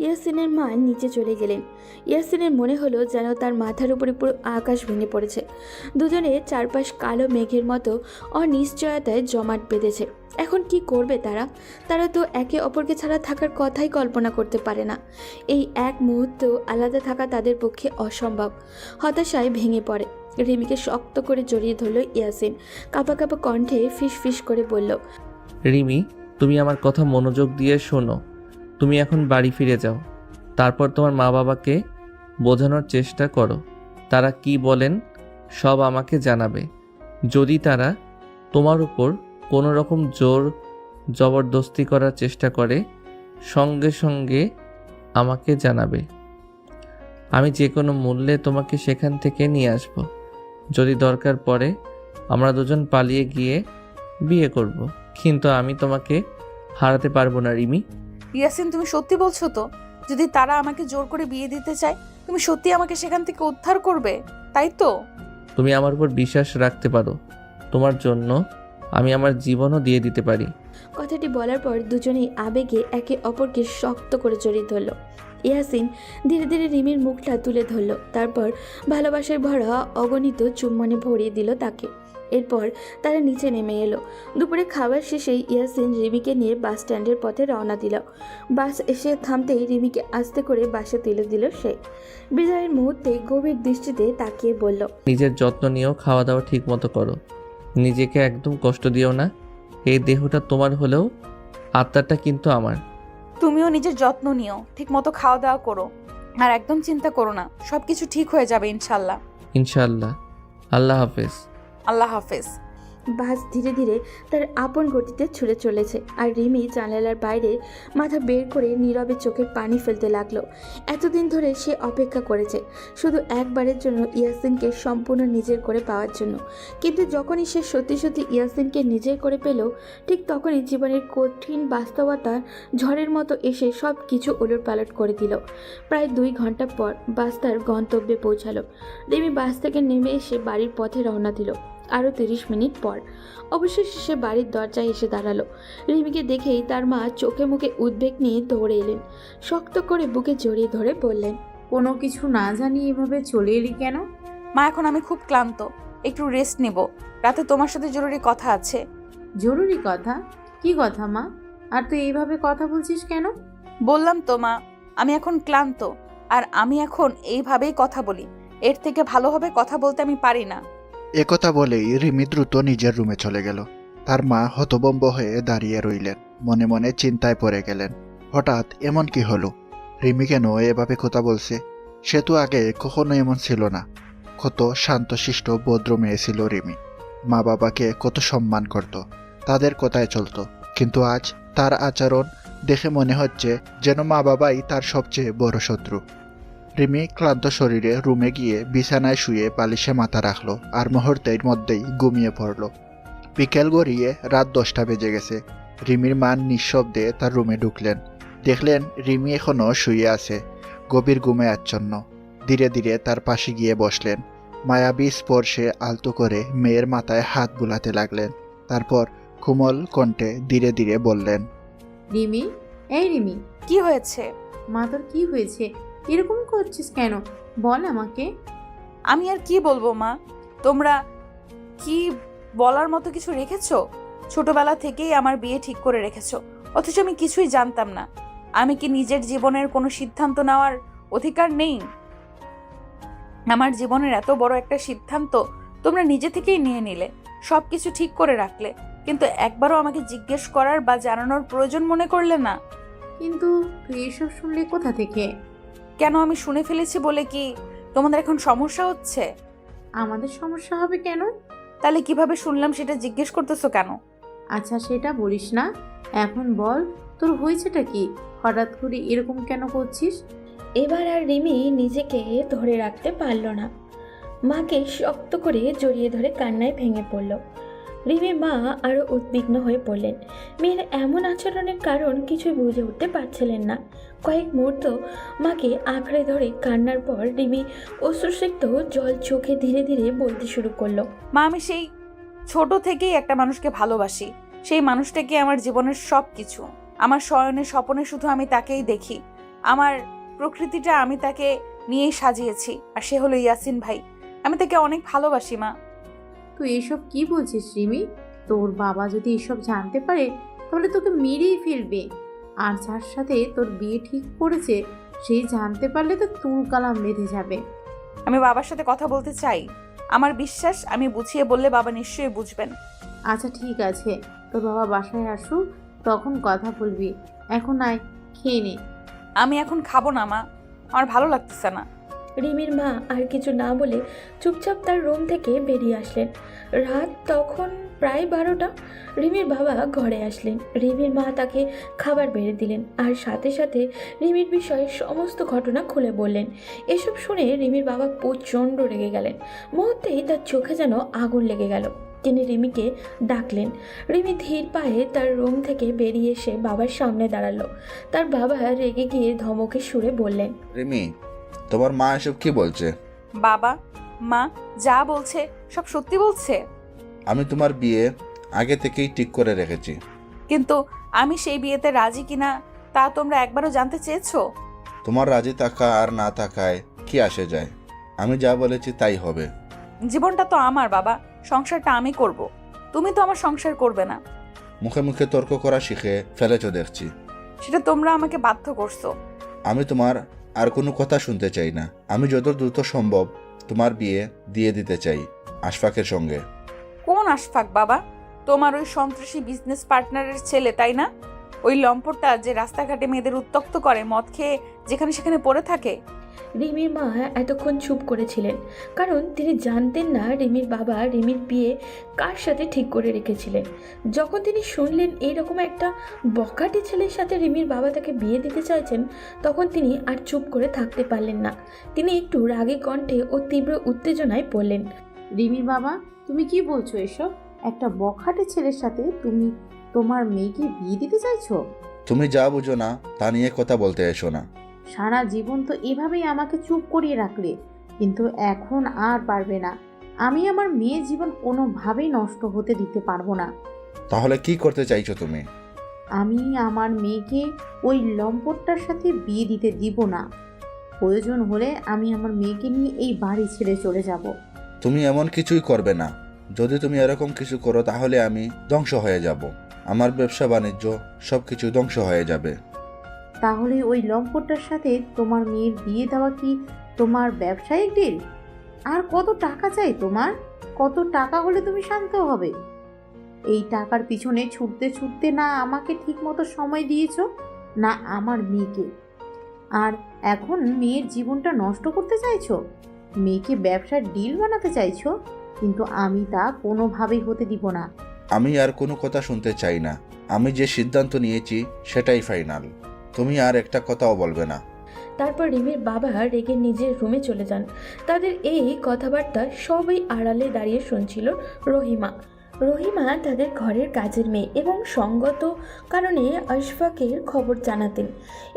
ইয়াসিনের মা নিচে চলে গেলেন। ইয়াসিনের মনে হলো যেন তার মাথার উপরে পুরো আকাশ ভেঙে পড়েছে। দুজনে চারপাশ কালো মেঘের মতো অনিশ্চয়তায় জমাট বেঁধেছে। এখন কি করবে তারা? তারা তো একে অপরকে ছাড়া থাকার কথাই কল্পনা করতে পারে না। এই এক মুহূর্ত আলাদা থাকা তাদের পক্ষে অসম্ভব। হতাশায় ভেঙে পড়ে। রিমিকে শক্ত করে জড়িয়ে ধরল ইয়াসিন। কাঁপা কাঁপা কণ্ঠে ফিস ফিস করে বলল, রিমি, তুমি আমার কথা মনোযোগ দিয়ে শোনো। তুমি এখন বাড়ি ফিরে যাও, তারপর তোমার মা বাবাকে বোঝানোর চেষ্টা করো। তারা কি বলেন সব আমাকে জানাবে। যদি তারা তোমার উপর কোনো রকম জোর জবরদস্তি করার চেষ্টা করে সঙ্গে সঙ্গে আমাকে জানাবে। আমি যে কোনো মূল্যে তোমাকে সেখান থেকে নিয়ে আসব। যদি দরকার পড়ে আমরা দুজন পালিয়ে গিয়ে বিয়ে করব, কিন্তু আমি তোমাকে হারাতে পারবো না রিমি। ইয়াসিন, তুমি সত্যি বলছো তো? যদি তারা আমাকে জোর করে বিয়ে দিতে চায় তুমি সত্যি আমাকে সেখান থেকে উদ্ধার করবে, তাই তো? তুমি আমার উপর বিশ্বাস রাখতে পারো। তোমার জন্য আমি আমার জীবনও দিয়ে দিতে পারি। কথাটি বলার পর দুজনেই আবেগে একে অপরকে শক্ত করে জড়িয়ে ধরল। ইয়াসিন ধীরে ধীরে রিমির মুখটা তুলে ধরল, তারপর ভালোবাসায় ভরা অগণিত চুম্বনে ভরিয়ে দিল তাকে। এরপর তারা নিচে নেমে এলো। দুপুরে খাবার শেষেই ইয়াসিন রিমিকে নিয়ে বাস স্ট্যান্ডের পথে রওনা দিল। বাস এসে থামতেই রিমিকে আস্তে করে বাসে তুলে দিল সে। বিদায়ের মুহূর্তে গভীর দৃষ্টিতে তাকিয়ে বলল, নিজের যত্ন নিও, খাওয়া দাওয়া ঠিক মতো করো, নিজেকে একদম কষ্ট দিও না। এই দেহটা তোমার হলেও আত্মাটা কিন্তু আমার। তুমিও নিজের যত্ন নিও, ঠিক মতো খাওয়া দাওয়া করো, আর একদম চিন্তা করো না, সব কিছু ঠিক হয়ে যাবে ইনশাল্লাহ। ইনশাআল্লাহ। আল্লাহ হাফেজ। আল্লাহ হাফেজ। বাস ধীরে ধীরে তার আপন গতিতে ছুটে চলেছে, আর রিমি জানালার বাইরে মাথা বের করে নীরবে চোখের পানি ফেলতে লাগলো। এতদিন ধরে সে অপেক্ষা করেছে শুধু একবারের জন্য ইয়াসিনকে সম্পূর্ণ নিজের করে পাওয়ার জন্য, কিন্তু যখনই সে সত্যি সত্যি ইয়াসিনকে নিজের করে পেল, ঠিক তখনই জীবনের কঠিন বাস্তবতা ঝড়ের মতো এসে সব কিছু ওলটপালট করে দিল। প্রায় 2 ঘন্টা পর বাস তার গন্তব্যে পৌঁছালো। রিমি বাস থেকে নেমে এসে বাড়ির পথে রওনা দিল। আরও 30 মিনিট পর অবশেষে সে বাড়ির দরজায় এসে দাঁড়ালো। রিমিকে দেখেই তার মা চোখে মুখে উদ্বেগ নিয়ে দৌড়ে এলেন। শক্ত করে বুকে জড়িয়ে ধরে বললেন, কোনো কিছু না জানি এভাবে চলে এলি কেন? মা, এখন আমি খুব ক্লান্ত, একটু রেস্ট নেব, রাতে তোমার সাথে জরুরি কথা আছে। জরুরি কথা? কি কথা মা? আর তুই এইভাবে কথা বলছিস কেন? বললাম তো মা, আমি এখন ক্লান্ত, আর আমি এখন এইভাবেই কথা বলি, এর থেকে ভালোভাবে কথা বলতে আমি পারি না। একথা বলেই রিমি দ্রুত নিজের রুমে চলে গেল। তার মা হতভম্ব হয়ে দাঁড়িয়ে রইলেন, মনে মনে চিন্তায় পড়ে গেলেন। হঠাৎ এমন কি হলো? রিমি কেন এভাবে কথা বলছে? সে তো আগে কখনো এমন ছিল না। কত শান্তশিষ্ট ভদ্র মেয়ে ছিল রিমি। মা বাবাকে কত সম্মান করত, তাদের কথায় চলতো, কিন্তু আজ তার আচরণ দেখে মনে হচ্ছে যেন মা বাবাই তার সবচেয়ে বড় শত্রু। রিমি ক্লান্ত শরীরে রুমে গিয়ে বিছানায় শুয়ে বালিশে মাথা রাখলো, আর মুহূর্তের মধ্যেই ঘুমিয়ে পড়ল। বিকেল গড়িয়ে রাত 10টা বেজে গেছে। রিমির মা নিঃশব্দে তার রুমে ঢুকলেন। দেখলেন রিমি এখনো শুয়ে আছে, গভীর ঘুমে আচ্ছন্ন। ধীরে ধীরে তার পাশে গিয়ে বসলেন। মায়াবী স্পর্শে আলতো করে মেয়ের মাথায় হাত বুলাতে লাগলেন। তারপর কোমল কণ্ঠে ধীরে ধীরে বললেন, রিমি, এই রিমি, কি হয়েছে? মা তোর কি হয়েছে? এরকম করছিস কেন? বল আমাকে। আমি আর কি বলবো মা, তোমরা কি বলার মতো কিছু রেখেছো? ছোটবেলা থেকেই আমার বিয়ে ঠিক করে রেখেছো, অথচ আমি কিছুই জানতাম না। আমি কি নিজের জীবনের কোনো সিদ্ধান্ত নেওয়ার অধিকার নেই? আমার জীবনের এত বড় একটা সিদ্ধান্ত তোমরা নিজে থেকেই নিয়ে নিলে, সব কিছু ঠিক করে রাখলে, কিন্তু একবারও আমাকে জিজ্ঞেস করার বা জানানোর প্রয়োজন মনে করলে না। কিন্তু তুই এসব শুনলে কোথা থেকে? কেন, আমি শুনে ফেলেছি বলে কি তোমাদের এখন সমস্যা হচ্ছে? আমাদের সমস্যা হবে কেন? তাহলে কিভাবে শুনলাম সেটা জিজ্ঞেস করতেছো কেন? আচ্ছা, সেটা বলিস না, এখন বল তোর হয়েছেটা কি? হঠাৎ করে এরকম কেন করছিস? এবার আর রিমি নিজেকে ধরে রাখতে পারল না। মাকে শক্ত করে জড়িয়ে ধরে কান্নায় ভেঙে পড়ল। রিমির মা আরও উদ্বিগ্ন হয়ে পড়লেন। মেয়ের এমন আচরণের কারণ কিছুই বুঝে উঠতে পারছিলেন না। কয়েক মুহূর্ত মাকে আঁকড়ে ধরে কান্নার পর রিমি অশ্রুসিক্ত জল চোখে ধীরে ধীরে বলতে শুরু করলো, মা, আমি সেই ছোট থেকেই একটা মানুষকে ভালোবাসি। সেই মানুষটাকে আমার জীবনের সব কিছু। আমার শয়নে স্বপনে শুধু আমি তাকেই দেখি। আমার প্রকৃতিটা আমি তাকে নিয়েই সাজিয়েছি, আর সে হলো ইয়াসিন ভাই। আমি তাকে অনেক ভালোবাসি মা। তুই এসব কি বলছিস রিমি? তোর বাবা যদি এসব জানতে পারে তাহলে তোকে মেরেই ফেলবে। আর যার সাথে তোর বিয়ে ঠিক করেছে সেই জানতে পারলে তো তুলকালাম বেঁধে যাবে। আমি বাবার সাথে কথা বলতে চাই। আমার বিশ্বাস আমি বুঝিয়ে বললে বাবা নিশ্চয়ই বুঝবেন। আচ্ছা ঠিক আছে, তোর বাবা বাসায় আসুক, তখন কথা বলবি। এখন আয়, খেয়ে নে। আমি এখন খাবো না মা, আমার ভালো লাগতেছে না। রিমির মা আর কিছু না বলে চুপচাপ তার রুম থেকে বেরিয়ে আসলেন। রাত তখন প্রায় 12টা। রিমির বাবা ঘরে আসলেন। রিমির মা তাকে খাবার বেড়ে দিলেন, আর সাথে সাথে রিমির বিষয়ে সমস্ত ঘটনা খুলে বললেন। এসব শুনে রিমির বাবা প্রচণ্ড রেগে গেলেন। মুহূর্তেই তার চোখে যেন আগুন লেগে গেল। তিনি রিমিকে ডাকলেন। রিমি ধীর পায়ে তার রুম থেকে বেরিয়ে এসে বাবার সামনে দাঁড়ালো। তার বাবা রেগে গিয়ে ধমকে সুরে বললেন, রিমি, তোমার মা এসব কি বলছে? বাবা মা যা বলছে সব সত্যি বলছে। আমি তোমার বিয়ে আগে থেকেই ঠিক করে রেখেছি। কিন্তু আমি সেই বিয়েতে রাজি কিনা তা তোমরা একবারও জানতে চেয়েছো? তোমার রাজি থাকা আর না থাকায় কি আসে যায়? আমি যা বলেছি তাই হবে। জীবনটা তো আমার বাবা, সংসারটা আমি করব। তুমি তো আমার সংসার করবে না। মুখে মুখে তর্ক করা শিখে ফেলেছ দেখছি। সেটা তোমরা আমাকে বাধ্য করছো। আমি তোমার আর কোনো কথা শুনতে চাই না। আমি যত দ্রুত সম্ভব তোমার বিয়ে দিয়ে দিতে চাই আশফাকের সঙ্গে। কোন আশফাক বাবা? তোমার ওই সন্ত্রাসী বিজনেস পার্টনারের ছেলে, তাই না? ওই লম্পটটা যে রাস্তাঘাটে মেয়েদের উত্ত্যক্ত করে, মদ খেয়ে যেখানে সেখানে পড়ে থাকে। রিমির মা এতক্ষণ চুপ করেছিলেন, কারণ তিনি জানতেন না রিমির বাবা রিমির বিয়ে কার সাথে ঠিক করে রেখেছিলেন। যখন তিনি শুনলেন এইরকম একটা বকাটে ছেলের সাথে রিমির বাবা তাকে বিয়ে দিতে চাইছেন, তখন তিনি আর চুপ করে থাকতে পারলেন না। তিনি একটু রাগী কণ্ঠে ও তীব্র উত্তেজনায় বললেন, রিমির বাবা, তুমি কি বলছো এসব? একটা বখাটে ছেলের সাথে তুমি তোমার মেয়েকে বিয়ে দিতে চাইছো? তুমি যা বুঝো না তা নিয়ে কথা বলতে এসো না। সারা জীবন তো এভাবেই আমাকে চুপ করিয়ে রাখলে, কিন্তু এখন আর পারবে না। আমি আমার মেয়ের জীবন কোনোভাবেই নষ্ট হতে দিতে পারবো না। তাহলে কি করতে চাইছো তুমি? আমি আমার মেয়েকে ওই লম্পটটার সাথে বিয়ে দিতে দিব না। প্রয়োজন হলে আমি আমার মেয়েকে নিয়ে এই বাড়ি ছেড়ে চলে যাব। তুমি এমন কিছুই করবে না। যদি তুমি এরকম কিছু করো তাহলে আমি ধ্বংস হয়ে যাব। আমার ব্যবসা বাণিজ্য সব কিছু ধ্বংস হয়ে যাবে। তাহলে ওই লম্পটটার সাথে তোমার মেয়ের বিয়ে দেওয়া কি তোমার ব্যবসায়িক ডিল? আর কত টাকা চাই তোমার? কত টাকা হলে তুমি শান্ত হবে? এই টাকার পিছনে ছুটতে ছুটতে না আমাকে ঠিকমতো সময় দিয়েছো, না আমার মেয়েকে। আর এখন মেয়ের জীবনটা নষ্ট করতে চাইছো, মেয়েকে ব্যবসার ডিল বানাতে চাইছো। কিন্তু আমি তা কোনোভাবেই হতে দিব না। আমি আর কোনো কথা শুনতে চাই না। আমি যে সিদ্ধান্ত নিয়েছি সেটাই ফাইনাল। তুমি আর একটা কথাও বলবে না। তারপর রিমির বাবা রেগে নিজের রুমে চলে যান। তাদের এই কথাবার্তা সবই আড়ালে দাঁড়িয়ে শুনছিল রহিমা। রহিমা তাদের ঘরের কাজের মেয়ে এবং সঙ্গত কারণে আশফাকের খবর জানাতেন।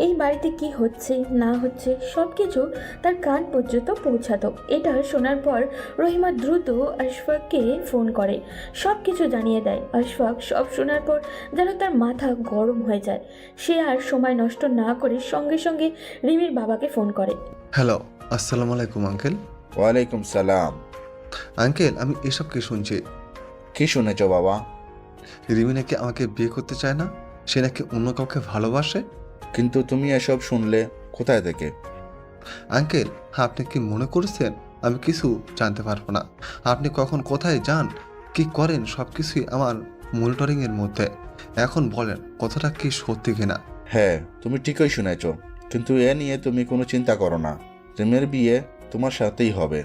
এই বাড়িতে কি হচ্ছে না হচ্ছে সব কিছু তার কান পর্যন্ত পৌঁছাতো। এটা শোনার পর রহিমা দ্রুত আশফাককে ফোন করে, সব কিছু জানিয়ে দেয়। আশফাক সব শোনার পর যেন তার মাথা গরম হয়ে যায়। সে আর সময় নষ্ট না করে সঙ্গে সঙ্গে রিমির বাবাকে ফোন করে। হ্যালো, আসসালামু আলাইকুম আঙ্কেল। ওয়ালাইকুম সালাম। আঙ্কেল, আমি এসব কি শুনছি? কি শুনেছ বাবা? রিমি নাকি আমাকে বিয়ে করতে চায় না, সে নাকি অন্য কাউকে ভালোবাসে। কিন্তু তুমি এসব শুনলে কোথায় থেকে? আঙ্কেল, আপনি কি মনে করেছেন আমি কিছু জানতে পারবো না? আপনি কখন কোথায় যান, কি করেন, সব কিছুই আমার মনিটরিংয়ের মধ্যে। এখন বলেন কথাটা কি সত্যি কিনা? হ্যাঁ, তুমি ঠিকই শুনেছ। কিন্তু এ নিয়ে তুমি কোনো চিন্তা করো না। রিমির বিয়ে তোমার সাথেই হবে।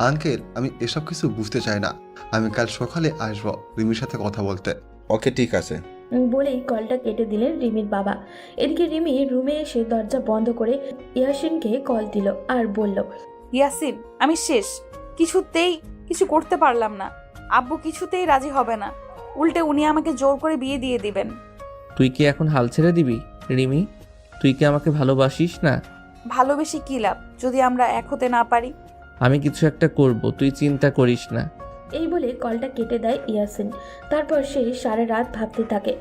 আঙ্কেল, আমি এসব কিছু বুঝতে চাই না। আমি কাল সকালে আসবো রিমির সাথে কথা বলতে। ওকে, ঠিক আছে। বলেই কলটা কেটে দিলেন রিমির বাবা। এদিকে রিমি রুমে এসে দরজা বন্ধ করে ইয়াসিনকে কল দিল আর বলল, ইয়াসিন, আমি শেষ। কিছুতেই কিছু করতে পারলাম না। আব্বু কিছুতেই রাজি হবে না, উল্টে উনি আমাকে জোর করে বিয়ে দিয়ে দিবেন। তুই কি এখন হাল ছেড়ে দিবি রিমি? তুই কি আমাকে ভালোবাসিস না? ভালোবেসে কি লাভ যদি আমরা এক হতে না পারি? আমি কিছু একটা করব, তুই চিন্তা করিস না। এই বলে কলটা কেটে দেয় ইয়াসিন। তারপর সে সারা রাত ভাবতে থাকে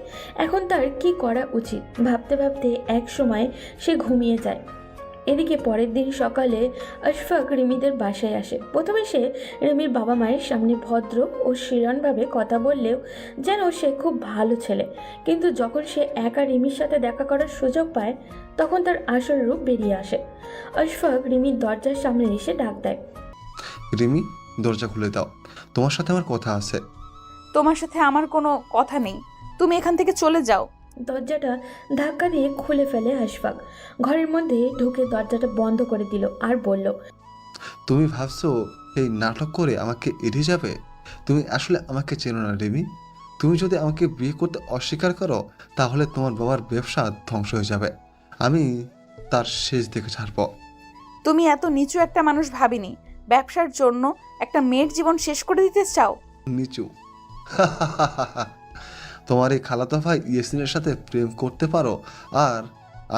এখন তার কি করা উচিত। ভাবতে ভাবতে এক সময় সে ঘুমিয়ে যায়। এদিকে পরের দিন সকালে আশফাক রিমিদের বাসায় আসে। প্রথমে সে রিমির বাবা মায়ের সামনে ভদ্র ও শিরণভাবে কথা বললেও যেন সে খুব ভালো ছেলে। কিন্তু যখন সে একা রিমির সাথে দেখা করার সুযোগ পায় তখন তার আসল রূপ বেরিয়ে আসে। আশফাক রিমির দরজার সামনে এসে ডাক দেয়, রিমি, দরজা খুলে দাও, তোমার সাথে আমার কথা আছে। তোমার সাথে আমার কোনো কথা নেই, তুমি এখান থেকে চলে যাও। দরজাটা ধাক্কা দিয়ে খুলে ফেলে আশফাক। ঘরের মধ্যে ঢুকে দরজাটা বন্ধ করে দিল আর বলল, তুমি ভাবছো এই নাটক করে আমাকে এড়িয়ে যাবে? তুমি আসলে আমাকে চেনো না রিমি। তুমি যদি আমাকে বিয়ে করতে অস্বীকার করো তাহলে তোমার বাবার ব্যবসা ধ্বংস হয়ে যাবে। আমি তার শেষ দেখে ছাড়ব। তুমি এত নিচু একটা মানুষ ভাবিনি। ব্যবসার জন্য একটা মেয়ের জীবন শেষ করে দিতে চাও? নিচু? তোমার এই খালাতো ভাই ইয়াসিনের সাথে প্রেম করতে পারো আর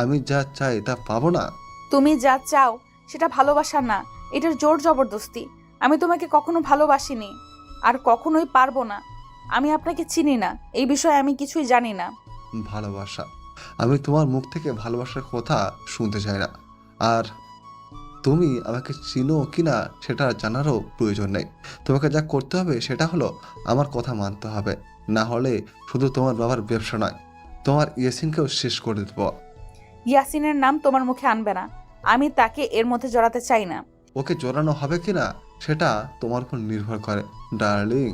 আমি যা চাই তা পাবো না? তুমি যা চাও সেটা ভালোবাসা না, এটার জোর জবরদস্তি। আমি তোমাকে কখনো ভালোবাসিনি আর কখনোই পারবো না। আমি আপনাকে চিনি না, এই বিষয়ে আমি কিছুই জানি না। ভালোবাসা? আমি তোমার মুখ থেকে ভালোবাসার কথা শুনতে চাই না। আর তুমি আমাকে চিনো কি না সেটা জানারও প্রয়োজন নেই। তোমাকে যা করতে হবে সেটা হলো আমার কথা মানতে হবে, না হলে শুধু তোমার বাবার ব্যবসা নয়, তোমার ইয়াসিনকেও শেষ করে দেবো। ইয়াসিনের নাম তোমার মুখে আনবে না, আমি তাকে এর মধ্যে জড়াতে চাই না। ওকে জড়ানো হবে কিনা সেটা তোমার উপর নির্ভর করে ডার্লিং।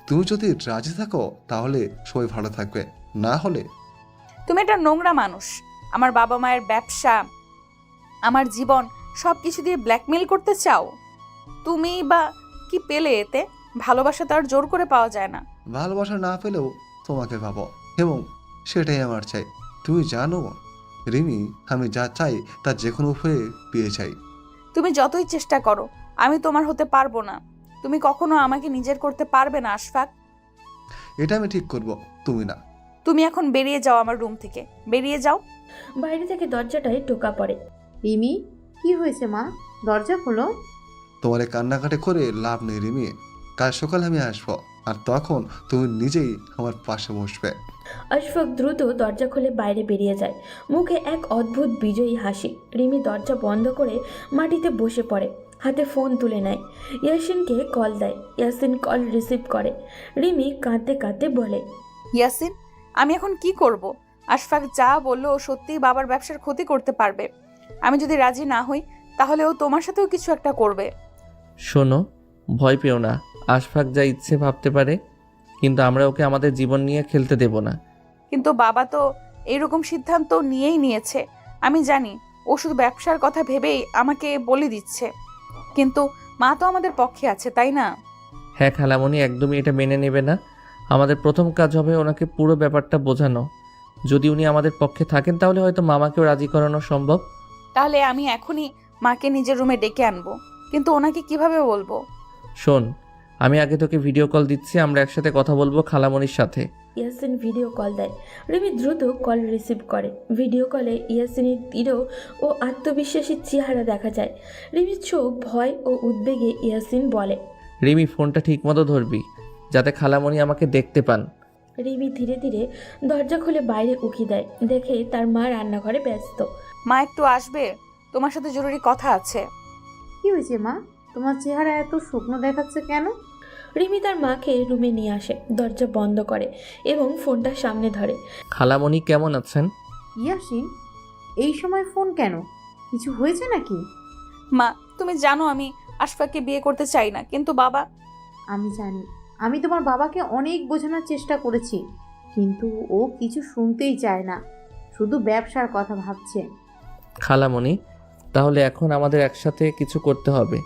তুমি যদি রাজি থাকো তাহলে সবাই ভালো থাকবে, না হলে তুমি একটা নোংরা মানুষ। আমার বাবা মায়ের ব্যবসা, আমার জীবন সব কিছু দিয়ে ব্ল্যাকমেল করতে চাও। তুমি বা কি পেলে এতে? ভালোবাসা তো আর জোর করে পাওয়া যায় না। ভালোবাসা না পেলেও তোমাকে ভাবো এবং সেটাই আমার চাই। তুমি জানো রিমি, আমি যা চাই তা যে কোনো উপায়ে পেয়ে চাই। তুমি যতই চেষ্টা করো আমি তোমার হতে পারবো না। তুমি কখনো আমাকে নিজের করতে পারবে না আশফাক। এটা আমি ঠিক করব, তুমি না। তুমি এখন বেরিয়ে যাও আমার রুম থেকে, বেরিয়ে যাও। বাইরে থেকে দরজাটায় টোকা পড়ে। রিমি, কি হয়েছে মা? দরজা খোলো। তোমার এই কান্নাকাটি করে লাভ নেই রিমি। কাল সকালে আমি আসবো আর তখন তুমি নিজেই আমার পাশে বসবে। আশফাক দ্রুত দরজা খুলে বাইরে বেরিয়ে যায়, মুখে এক অদ্ভুত বিজয়ী হাসি। রিমি দরজা বন্ধ করে মাটিতে বসে পড়ে, হাতে ফোন তুলে নেয়, ইয়াসিনকে কল দেয়। ইয়াসিন কল রিসিভ করে। রিমি কাঁদতে কাঁদতে বলে, ইয়াসিন, আমি এখন কি করব? আশফাক যা বললো ও সত্যিই বাবার ব্যবসার ক্ষতি করতে পারবে। আমি যদি রাজি না হই তাহলে ও তোমার সাথেও কিছু একটা করবে। শোনো, ভয় পেও না। আশফাক যা ইচ্ছে ভাবতে পারে, কিন্তু আমরা ওকে আমাদের জীবন নিয়ে খেলতে দেব না। কিন্তু বাবা তো এইরকম সিদ্ধান্ত নিয়েই নিয়েছে। আমি জানি ও শুধু ব্যবসার কথা ভেবেই আমাকে বলে দিচ্ছে, কিন্তু মা তো আমাদের পক্ষে আছে, তাই না? হ্যাঁ খালামণি, একদমই এটা মেনে নেবে না। আমাদের প্রথম কাজ হবে ওনাকে পুরো ব্যাপারটা বোঝানো। যদি উনি আমাদের পক্ষে থাকেন তাহলে হয়তো মামাকেও রাজি করানো সম্ভব। তাহলে আমি এখনই মাকে নিজের রুমে ডেকে আনবো, কিন্তু ওনাকে কিভাবে বলবো? শোন, আমি আগে তোকে ভিডিও কল দিচ্ছি, আমরা একসাথে কথা বলবো খালামণির সাথে। ইয়াসিন ভিডিও কল দেয়। রিমি দ্রুত কল রিসিভ করে। ভিডিও কলে ইয়াসিনের দৃঢ় ও আত্মবিশ্বাসী চেহারা দেখা যায়। রিমির চোখ ভয় ও উদ্বেগে। ইয়াসিন বলে, রিমি, ফোনটা ঠিকমতো ধরবি যাতে খালামণি আমাকে দেখতে পান। রিমি ধীরে ধীরে দরজা খুলে বাইরে উকি দেয়, দেখে তার মা রান্নাঘরে ব্যস্ত। মা একটু আসবে, তোমার সাথে জরুরি কথা আছে। কি হয়েছে মা? তোমার চেহারা এত শুকনো দেখাচ্ছে কেন? রিমি তার মাকে রুমে নিয়ে আসে, দরজা বন্ধ করে এবং ফোনটা সামনে ধরে। খালামণি কেমন আছেন? ইয়াসিন, এই সময় ফোন কেন? কিছু হয়েছে নাকি? মা, তুমি জানো আমি আশফাককে বিয়ে করতে চাই না, কিন্তু বাবা। আমি জানি, আমি তোমার বাবাকে অনেক বোঝানোর চেষ্টা করেছি, কিন্তু ও কিছু শুনতেই চায় না, শুধু ব্যবসার কথা ভাবছে। খালামণি, তাহলে এখন আমাদের একসাথে কিছু করতে হবে।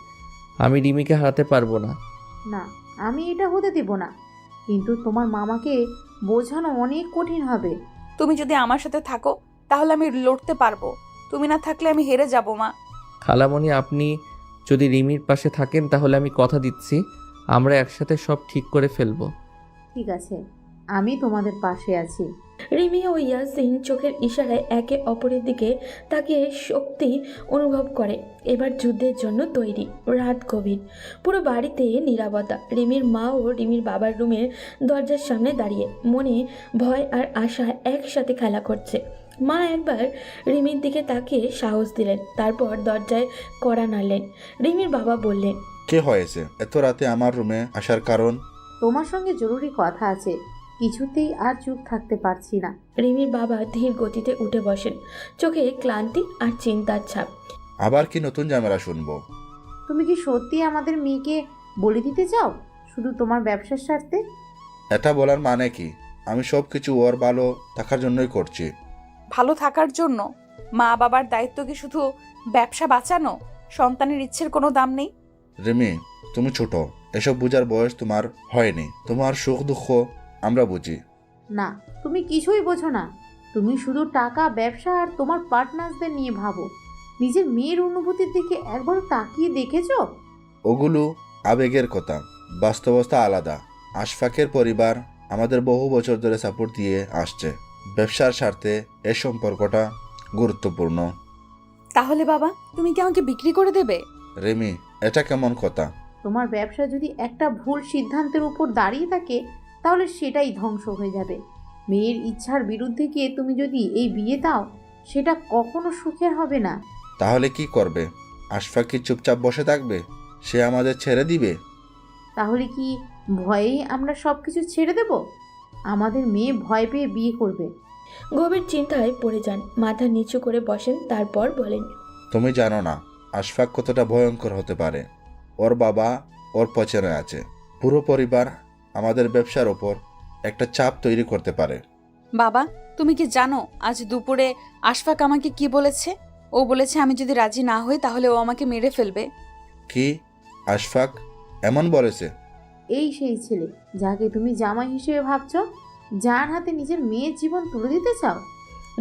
আমি রিমিকে হারাতে পারবো না। না, আমি এটা হতে দেব না, কিন্তু তোমার মামাকে বোঝানো অনেক কঠিন হবে। তুমি যদি আমার সাথে থাকো তাহলে আমি লড়তে পারবো, তুমি না থাকলে আমি হেরে যাব। মা, খালামণি, আপনি যদি রিমির পাশে থাকেন তাহলে আমি কথা দিচ্ছি আমরা একসাথে সব ঠিক করে ফেলবো। ঠিক আছে, আমি তোমাদের পাশে আছি। রিমি ও ইয়াসিন চোখের ইশারায় একে অপরের দিকে তাকিয়ে শক্তি অনুভব করে। এবার যুদ্ধের জন্য তৈরি। রাত গভীর, পুরো বাড়িতে নীরবতা। রিমির মা ও রিমির বাবার রুমের দরজার সামনে দাঁড়িয়ে, মনে ভয় আর আশা একসাথে খেলা করছে। মা একবার রিমির দিকে তাকিয়ে সাহস দিলেন, তারপর দরজায় কড়া নাড়লেন। রিমির বাবা বললেন, কে হয়েছে? এত রাতে আমার রুমে আসার কারণ? তোমার সঙ্গে জরুরি কথা আছে, কিছুতেই আর চুপ থাকতে পারছি না। রিমির বাবা ধীর গতিতে উঠে বসেন, চোখে ক্লান্তি আর চিন্তার ছাপ। আবার কি নতুন ঝামেলা শুনবো? তুমি কি সত্যি আমাদের মেয়েকে বলে দিতে চাও, শুধু তোমার ব্যবসার স্বার্থে? এটা বলার মানে কি? আমি সব কিছু ওর ভালো থাকার জন্যই করছি। ভালো থাকার জন্য? মা বাবার দায়িত্ব কি শুধু ব্যবসা বাঁচানো? সন্তানের ইচ্ছের কোনো দাম নেই? রিমি, তুমি ছোট, এসব বুঝার বয়স তোমার হয়নি। তোমার সুখ দুঃখ আমরা বুঝি। না, তুমি কিছুই বোঝো না। তুমি শুধু টাকা, ব্যবসা আর তোমার পার্টনারদের নিয়ে ভাবো। নিজের মেয়ের অনুভূতির দিকে একবার তাকিয়ে দেখেছো? ওগুলো আবেগের কথা, বাস্তবতা আলাদা। আশফাকের পরিবার আমাদের বহু বছর ধরে সাপোর্ট দিয়ে আসছে। ব্যবসার স্বার্থে এই সম্পর্কটা গুরুত্বপূর্ণ। তাহলে বাবা, তুমি কি আমাকে বিক্রি করে দেবে? রিমি, এটা কেমন কথা? তোমার ব্যবসা যদি একটা ভুল সিদ্ধান্তের উপর দাঁড়িয়ে থাকে তাহলে সেটাই ধ্বংস হয়ে যাবে। মেয়ের ইচ্ছার বিরুদ্ধে গিয়ে তুমি যদি এই বিয়ে দাও, সেটা কখনো সুখের হবে না। তাহলে কি করবে? আশফাক কি চুপচাপ বসে থাকবে? সে আমাদের ছেড়ে দিবে? তাহলে কি ভয়েই আমরা সব কিছু ছেড়ে দেব? আমাদের মেয়ে ভয় পেয়ে বিয়ে করবে। গভীর চিন্তায় পড়ে যান, মাথা নিচু করে বসেন, তারপর বলেন, তুমি জানো না আশফাক কতটা ভয়ঙ্কর হতে পারে। ওর বাবা ওর পছনে আছে। পুরো পরিবার আমাদের ব্যবসার ওপর একটা চাপ তৈরি করতে পারে। বাবা, তুমি কি জানো আজ দুপুরে আশফাক আমাকে কি বলেছে? ও বলেছে আমি যদি রাজি না হই তাহলে ও আমাকে মেরে ফেলবে। কি? আশফাক এমন বলেছে? এই সেই ছেলে যাকে তুমি জামাই হিসেবে ভাবছো, যার হাতে নিজের মেয়ের জীবন তুলে দিতে চাও।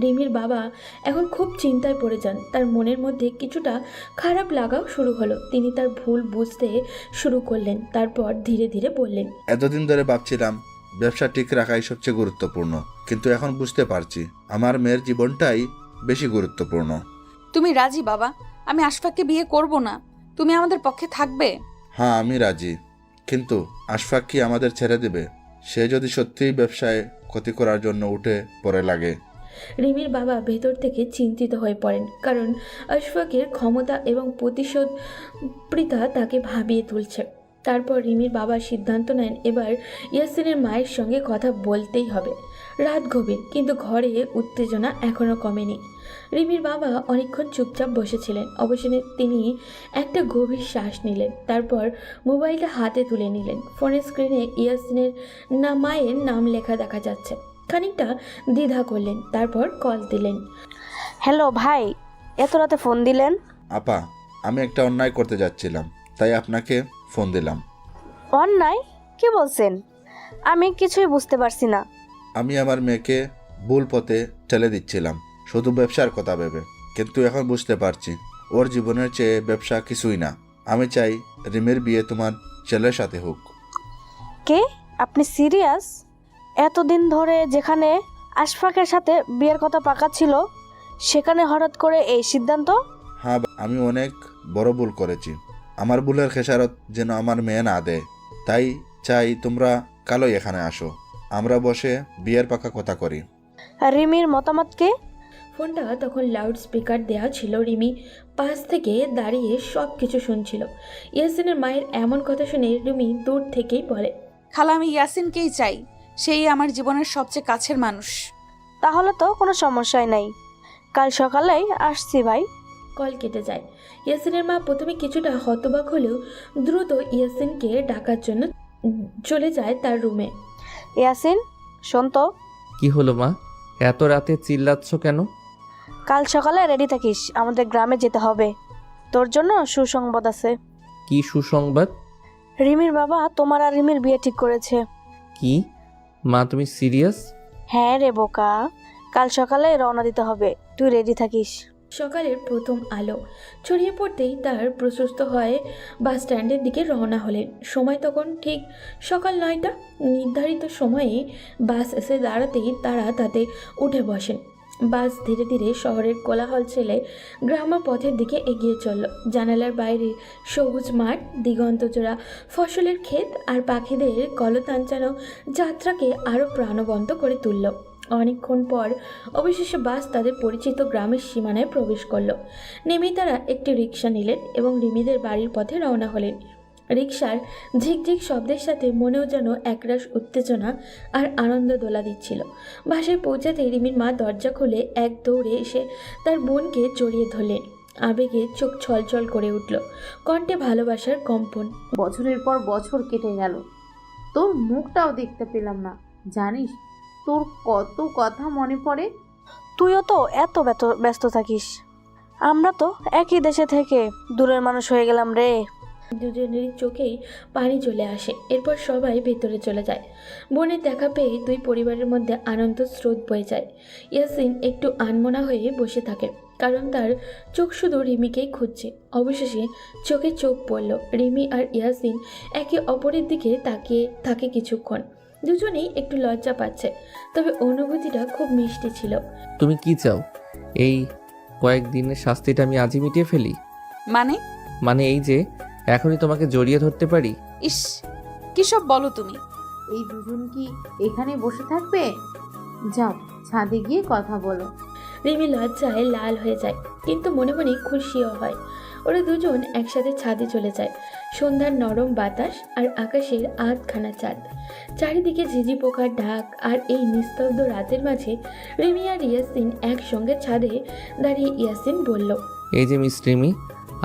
রিমির বাবা এখন খুব চিন্তায় পড়ে যান। তার মনের মধ্যে কিছুটা খারাপ লাগাও শুরু হলো। তিনি তার ভুল বুঝতে শুরু করলেন, তারপর ধীরে ধীরে বললেন, এতদিন ধরে ভাবছিলাম ব্যবসা ঠিক রাখাই সবচেয়ে গুরুত্বপূর্ণ, কিন্তু এখন বুঝতে পারছি আমার মেয়ের জীবনটাই বেশি গুরুত্বপূর্ণ। তুমি রাজি বাবা? আমি আশফাককে বিয়ে করব না। তুমি আমাদের পক্ষে থাকবে? হ্যাঁ, আমি রাজি, কিন্তু আশফাক কি আমাদের ছেড়ে দেবে? সে যদি সত্যিই ব্যবসায় ক্ষতি করার জন্য উঠে পড়ে লাগে? রিমির বাবা ভেতর থেকে চিন্তিত হয়ে পড়েন, কারণ আশফাকের ক্ষমতা এবং প্রতিশোধপ্রিতা তাকে ভাবিয়ে তুলছে। তারপর রিমির বাবা সিদ্ধান্ত নেন এবার ইয়াসিনের মায়ের সঙ্গে কথা বলতেই হবে। রাত গভীর, কিন্তু ঘরে উত্তেজনা এখনও কমেনি। রিমির বাবা অনেকক্ষণ চুপচাপ বসেছিলেন। অবশেষে তিনি একটা গভীর শ্বাস নিলেন, তারপর মোবাইলটা হাতে তুলে নিলেন। ফোনের স্ক্রিনে ইয়াসিনের মায়ের নাম লেখা দেখা যাচ্ছে। খানিকটা দ্বিধা করলেন, তারপর কল দিলেন। হ্যালো ভাই, এত রাতে ফোন দিলেন? আপা, আমি একটা অন্যায় করতে যাচ্ছিলাম, তাই আপনাকে ফোন দিলাম। অন্যায়? কি বলছেন? আমি কিছুই বুঝতে পারছি না। আমি আমার মেয়েকে ভুল পথে ঠেলে দিচ্ছিলাম শুধু ব্যবসার কথা ভেবে, কিন্তু এখন বুঝতে পারছি ওর জীবনের চেয়ে ব্যবসা কিছুই না। আমি চাই রিমির বিয়ে তোমার ছেলের সাথে হোক। কে? আপনি সিরিয়াস? এতদিন ধরে যেখানে আশফাকের সাথে বিয়ের কথা পাকা ছিল, সেখানে হঠাৎ করে এই সিদ্ধান্ত? হ্যাঁ, আমি অনেক বড় ভুল করেছি। আমার ভুলের খেসারত যেন আমার মেয়ে না দেয়। তাই চাই তোমরা কালই এখানে আসো, আমরা বসে বিয়ের পাকা কথা করি। রিমির মতামত কে? ফোনটা তখন লাউড স্পিকার দেওয়া ছিল। রিমি পাশ থেকে দাঁড়িয়ে সব কিছু শুনছিল। ইয়াসিনের মায়ের এমন কথা শুনে রিমি দূর থেকেই বলে, খালা, আমি ইয়াসিনকেই চাই। সেই আমার জীবনের সবচেয়ে কাছের মানুষ। তাহলে তো কোনো সমস্যাই নাই, কাল সকালেই আসছি ভাই। কল কেটে যায়। ইয়াসিনের মা প্রথমে কিছুটা হতবাক হলেও দ্রুত ইয়াসিনকে ডাকার জন্য চলে যায় তার রুমে। ইয়াসিন, শোন তো। কি হলো মা, এত রাতে চিল্লাচ্ছ কেন? কাল সকালে রেডি থাকিস, আমাদের গ্রামে যেতে হবে। তোর জন্য সুসংবাদ আছে। কি সুসংবাদ? রিমির বাবা তোমার আর রিমির বিয়ে ঠিক করেছে। কি মা, তুমি সিরিয়াস? হ্যাঁ রে বোকা, কাল সকালে রওনা দিতে হবে, তুই রেডি থাকিস। সকালের প্রথম আলো ছড়িয়ে পড়তেই তার প্রশস্ত হয়ে বাস স্ট্যান্ডের দিকে রওনা হলেন। সময় তখন ঠিক সকাল 9টা। নির্ধারিত সময়ে বাস এসে দাঁড়াতেই তারা তাতে উঠে বসেন। বাস ধীরে ধীরে শহরের কোলাহল ছেলে গ্রাম্য পথের দিকে এগিয়ে চলল। জানালার বাইরে সবুজ মাঠ, দিগন্তজোড়া ফসলের ক্ষেত আর পাখিদের কলতাঞ্চানো যাত্রাকে আরও প্রাণবন্ত করে তুলল। অনেকক্ষণ পর অবশেষে বাস তাদের পরিচিত গ্রামের সীমানায় প্রবেশ করলো। নেমেই তারা একটি রিক্সা নিলেন এবং রিমিদের বাড়ির পথে রওনা হলেন। রিক্সার ঝিকঝিক শব্দের সাথে মনেও যেন একরাশ উত্তেজনা আর আনন্দ দোলা দিচ্ছিল। বাসায় পৌঁছাতেই রিমির মা দরজা খুলে এক দৌড়ে এসে তার বোনকে জড়িয়ে ধরলেন। আবেগে চোখ ছলছল করে উঠল, কণ্ঠে ভালোবাসার কম্পন। বছরের পর বছর কেটে গেল, তোর মুখটাও দেখতে পেলাম না। জানিস তোর কত কথা মনে পড়ে। তুইও তো এত ব্যস্ত থাকিস, আমরা তো একই দেশে থেকে দূরের মানুষ হয়ে গেলাম রে। দুজনেরই চোখেই পানি চলে আসে। এরপর সবাই ভেতরে চলে যায়। বোনের দেখা পেয়ে দুই পরিবারের মধ্যে আনন্দ স্রোত বয়ে যায়। ইয়াসিন একটু আনমনা হয়ে বসে থাকে, কারণ তার চোখ শুধু রিমিকেই খুঁজছে। অবশেষে চোখে চোখ পড়ল। রিমি আর ইয়াসিন একে অপরের দিকে তাকিয়ে থাকে কিছুক্ষণ। দুজনেই একটু লজ্জা পাচ্ছে, তবে অনুভূতিটা খুব মিষ্টি ছিল। তুমি কি চাও? এই কয়েকদিনের শাস্তিটা আমি আজই মিটিয়ে ফেলি? মানে এই যে এখনই তোমাকে জড়িয়ে ধরতে পারি। ইস, কি সব বলো তুমি? এই দুজন কি এখানে বসে থাকবে? যাও ছাদে গিয়ে কথা বলো। রিমি লজ্জায় লাল হয়ে যায়, কিন্তু মনে মনে খুশিও হয়। ওরা দুজন একসাথে ছাদে চলে যায়। সন্ধ্যার নরম বাতাস আর আকাশের আধখানা চাঁদ, চারিদিকে ঝিঝি পোকার ডাক, আর এই নিস্তব্ধ রাতের মাঝে রিমি আর ইয়াসিন একসঙ্গে ছাদে দাঁড়িয়ে ইয়াসিন বলল, এই যে মিস রিমি,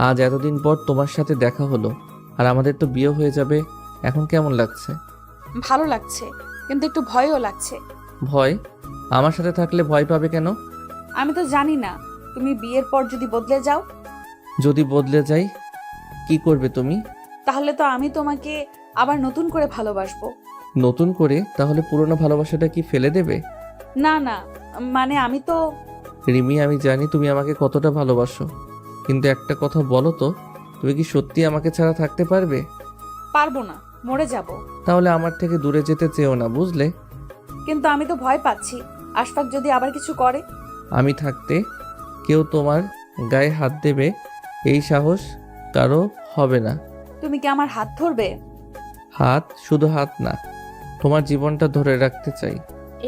আজ এতদিন পর তোমার সাথে দেখা হলো, আর আমাদের তো বিয়ে হয়ে যাবে। এখন কেমন লাগছে? ভালো লাগছে, কিন্তু একটু ভয়ও লাগছে। ভয়? আমার সাথে থাকলে ভয় পাবে কেন? আমি তো জানি না, তুমি বিয়ের পর যদি বদলে যাও, যদি বদলে যাই, কি করবে তুমি? তাহলে তো আমি তোমাকে আবার নতুন করে ভালোবাসবো। নতুন করে? তাহলে পুরনো ভালোবাসাটা কি ফেলে দেবে? না না, মানে আমি তো রিমি, আমি জানি তুমি আমাকে কতটা ভালোবাসো, কিন্তু একটা কথা বলো তো, তুমি কি সত্যি আমাকে ছাড়া থাকতে পারবে? পারবো না, মরে যাব। তাহলে আমার থেকে দূরে যেতে চেও না, বুঝলে? কিন্তু আমি তো ভয় পাচ্ছি, আশফাক যদি আবার কিছু করে। আমি থাকতে কেউ তোমার গায়ে হাত দেবে এই সাহস কারো হবে না। তুমি কি আমার হাত ধরবে? হাত? শুধু হাত না, তোমার জীবনটা ধরে রাখতে চাই।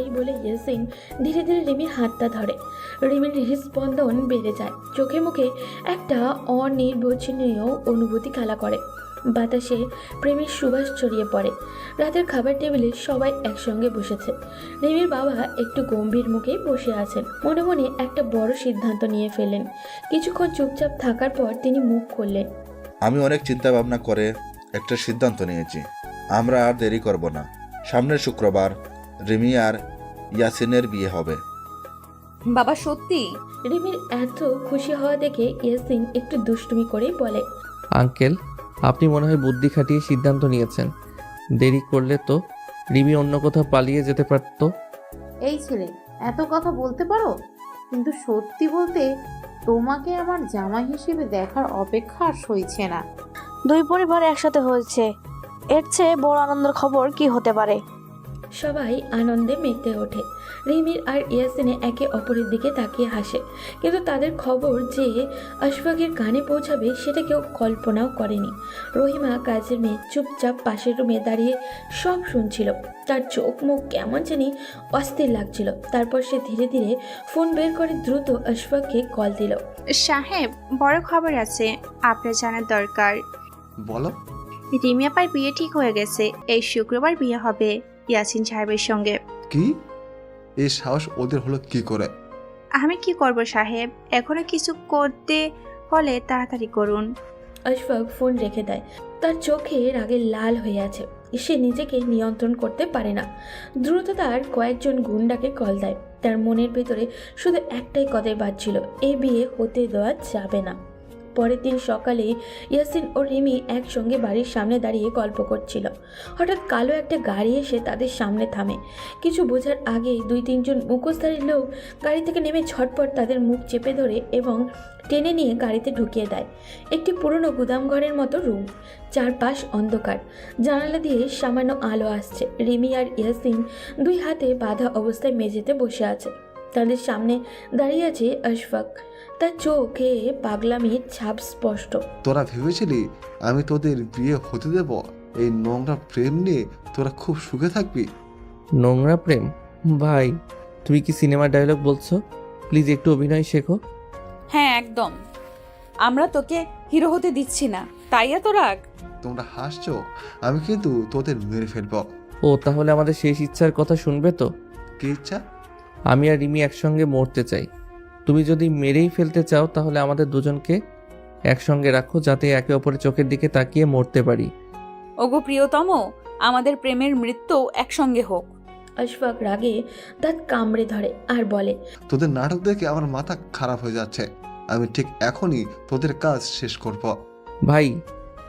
এই বলে ইয়াসিন ধীরে ধীরে রিমির হাতটা ধরে। রিমির হৃদস্পন্দন বেড়ে যায়, চোখে মুখে একটা অনির্বচনীয় অনুভূতি খেলা করে। বাতাসে প্রেমের সুবাস ছড়িয়ে পড়ে। রাতের খাবার টেবিলে সবাই একসঙ্গে বসেছে। রিমির বাবা একটু গম্ভীর মুখে বসে আছেন, মনে মনে একটা বড় সিদ্ধান্ত নিয়ে ফেললেন। কিছুক্ষণ চুপচাপ থাকার পর তিনি মুখ খুললেন। আমি অনেক চিন্তা ভাবনা করে একটা সিদ্ধান্ত নিয়েছি। আমরা আর দেরি করব না। সামনের শুক্রবার রিমি আর ইয়াসিনের বিয়ে হবে। বাবা সত্যি? রিমির এত খুশি হওয়া দেখে ইয়াসিন একটু দুষ্টুমি করেই বলে, আঙ্কেল, আপনি মনে হয় বুদ্ধি খাটিয়ে সিদ্ধান্ত নিয়েছেন। দেরি করলে তো রিমি অন্য কোথাও পালিয়ে যেতে পারতো। এই ছেলে, এত কথা বলতে পারো? কিন্তু সত্যি বলতে তোমাকে আমার জামাই হিসেবে দেখার অপেক্ষা আর সইছে না। দুই পরিবার একসাথে হয়েছে, এর চেয়ে বড় আনন্দের খবর কি হতে পারে? সবাই আনন্দে মেতে ওঠে। রিমির আর ইয়াসিনে একে অপরের দিকে তাকিয়ে হাসে, কিন্তু তাদের খবর যে আশফাকের কানে পৌঁছাবে সেটা কেউ কল্পনাও করেনি। রহিমা, কাজের মেয়ে, চুপচাপ পাশের রুমে দাঁড়িয়ে সব শুনছিল। তার চোখ মুখ কেমন জানি অস্থির লাগছিল। তারপর সে ধীরে ধীরে ফোন বের করে দ্রুত আশফাককে কল দিল। সাহেব, বড় খবর আছে, আপনার জানার দরকার। বলো। রিমি আপার বিয়ে ঠিক হয়ে গেছে, এই শুক্রবার বিয়ে হবে ইয়াসিন সাহেবের সঙ্গে। কি? এই সাহস ওদের হলো কি করে? আমি কি করব সাহেব, এখনো কিছু করতে হলে তাড়াতাড়ি করুন। আশফাক ফোন রেখে দেয়। তার চোখে রাগে লাল হয়ে আছে। সে নিজেকে নিয়ন্ত্রণ করতে পারে না। দ্রুত তার কয়েকজন গুন্ডাকে কল দেয়। তার মনের ভেতরে শুধু একটাই কথাই বাজছিল, এই বিয়ে হতে দেওয়া যাবে না। পরের দিন সকালে ইয়াসিন ও রিমি একসঙ্গে বাড়ির সামনে দাঁড়িয়ে গল্প করছিল। হঠাৎ কালো একটা গাড়ি এসে তাদের সামনে থামে। কিছু বোঝার আগেই দুই তিনজন মুখোশধারী লোক গাড়ি থেকে নেমে ঝটপট তাদের মুখ চেপে ধরে এবং টেনে নিয়ে গাড়িতে ঢুকিয়ে দেয়। একটি পুরনো গুদামঘরের মতো রুম, চারপাশ অন্ধকার, জানালা দিয়ে সামান্য আলো আসছে। রিমি আর ইয়াসিন দুই হাতে বাঁধা অবস্থায় মেঝেতে বসে আছে। তাদের সামনে দাঁড়িয়ে আছে আশফাক, তার চোখে পাগলামির ছাপ স্পষ্ট। তোরা ভেবেছিলি আমি তোদের বিয়ে হতে দেব? এই নোংরা প্রেম নিয়ে তোরা খুব সুখে থাকবি? নোংরা প্রেম? ভাই, তুমি কি সিনেমার ডায়লগ বলছো? প্লিজ একটু অভিনয় শেখো। হ্যাঁ একদম, আমরা তোকে হিরো হতে দিচ্ছি না, তাই এত রাগ? তোমরা হাসছো, আমি কিন্তু তোদের মেরে ফেলবো। ও, তাহলে আমাদের শেষ ইচ্ছার কথা শুনবে তো? কি ইচ্ছা? আমি আর রিমি একসঙ্গে মরতে চাই। তুমি যদি মেরেই ফেলতে চাও তাহলে আমাদের দুজনকে একসঙ্গে রাখো, যাতে একে অপরের চোখের দিকে তাকিয়ে মরতে পারি। ওগো প্রিয়তম, আমাদের প্রেমের মৃত্যু একসঙ্গে হোক। আশফাক রাগে দাঁত কামড়ে ধরে আর বলে, তোদের নাটক দেখে আমার মাথা খারাপ হয়ে যাচ্ছে। আমি ঠিক এখনই তোদের কাজ শেষ করব। ভাই,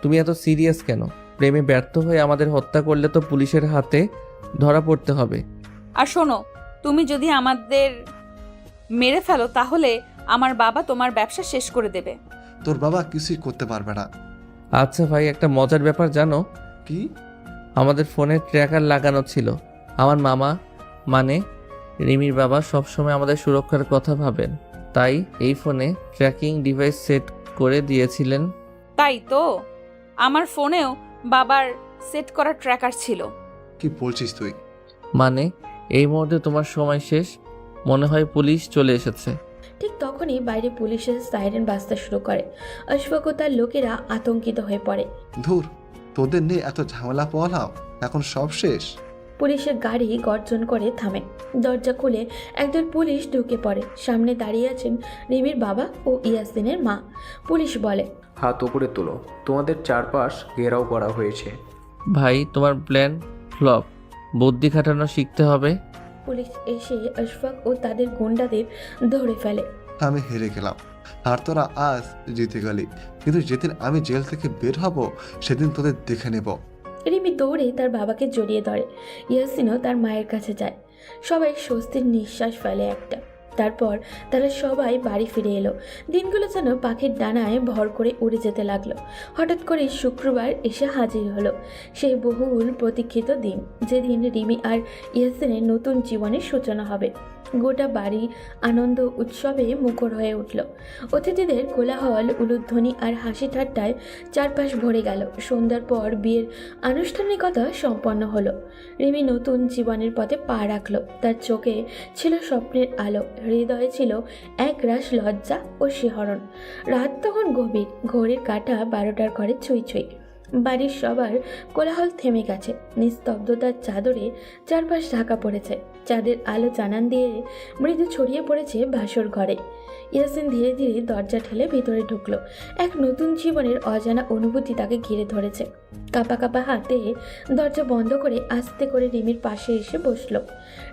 তুমি এত সিরিয়াস কেন? প্রেমে ব্যর্থ হয়ে আমাদের হত্যা করলে তো পুলিশের হাতে ধরা পড়তে হবে। আর শোনো, তুমি যদি আমাদের মেরে ফেলো তাহলে আমার বাবা তোমার ব্যবসা শেষ করে দেবে। তোর বাবা কিছুই করতে পারবে না। আচ্ছা ভাই, একটা মজার ব্যাপার জানো? কি? আমাদের ফোনে ট্র্যাকার লাগানো ছিল। আমার মামা, মানে রিমির বাবা, সবসময় আমাদের সুরক্ষার কথা ভাবেন, তাই এই ফোনে ট্র্যাকিং ডিভাইস সেট করে দিয়েছিলেন। তাই তো, আমার ফোনেও বাবার সেট করা ট্র্যাকার ছিল। কি বলছিস তুই? মানে এই মুহূর্তে তোমার সময় শেষ, মনে হয় পুলিশ চলে এসেছে। ঠিক তখন তখনই বাইরে পুলিশের সাইরেন বাজতে শুরু করে। আশফাক ও তার লোকেরা আতঙ্কিত হয়ে পড়ে। ধুর, তোদের নিয়ে এত ঝামেলা পোহালাম, এখন সব শেষ। পুলিশের গাড়ি গর্জন করে থামে। দরজা খুলে একজন পুলিশ ঢুকে পড়ে। সামনে দাঁড়িয়ে আছেন রিমির বাবা ও ইয়াসিনের মা। পুলিশ বলে, হাত উপরে তোলো, তোমাদের চারপাশ ঘেরাও করা হয়েছে। ভাই তোমার প্ল্যান ফ্লপ, বুদ্ধি খাটানো শিখতে হবে। পুলিশ এসে আশফাক ও তাদের গুন্ডাদের ধরে ফেলে। আমি হেরে গেলাম আর তোরা আজ জিতে গেলি, কিন্তু যেদিন আমি জেল থেকে বের হব সেদিন তোদের দেখে নেব। রিমি দৌড়ে তার বাবাকে জড়িয়ে ধরে। ইয়াসিনও তার মায়ের কাছে যায়। সবাই স্বস্তির নিঃশ্বাস ফেলে একটা। তারপর তারা সবাই বাড়ি ফিরে এলো। দিনগুলো যেন পাখির ডানায় ভর করে উড়ে যেতে লাগলো। হঠাৎ করে শুক্রবার এসে হাজির হলো সেই বহুল প্রতীক্ষিত দিন, যেদিন রিমি আর ইয়াসিনের নতুন জীবনের সূচনা হবে। গোটা বাড়ি আনন্দ উৎসবে মুখর হয়ে উঠল। অতিথিদের কোলাহল, উলুধ্বনি আর হাসি ঠাট্টায় চারপাশ ভরে গেল। সন্ধ্যার পর বিয়ের আনুষ্ঠানিকতা সম্পন্ন হলো। রিমি নতুন জীবনের পথে পা রাখল। তার চোখে ছিল স্বপ্নের আলো, হৃদয়ে ছিল একরাশ লজ্জা ও শিহরণ। রাত তখন গভীর, ঘড়ির কাঁটা 12টার ঘরে ছুঁই ছুঁই। বাড়ির সবার কোলাহল থেমে গেছে। নিস্তব্ধতার চাদরে চারপাশ ঢাকা পড়েছে। চাঁদের আলো জানান দিয়ে মৃদু ছড়িয়ে পড়েছে বাসর ঘরে। ইয়াসিন ধীরে ধীরে দরজা ঠেলে ভেতরে ঢুকলো। এক নতুন জীবনের অজানা অনুভূতি তাকে ঘিরে ধরেছে। কাঁপা কাঁপা হাতে দরজা বন্ধ করে আস্তে করে রিমির পাশে এসে বসলো।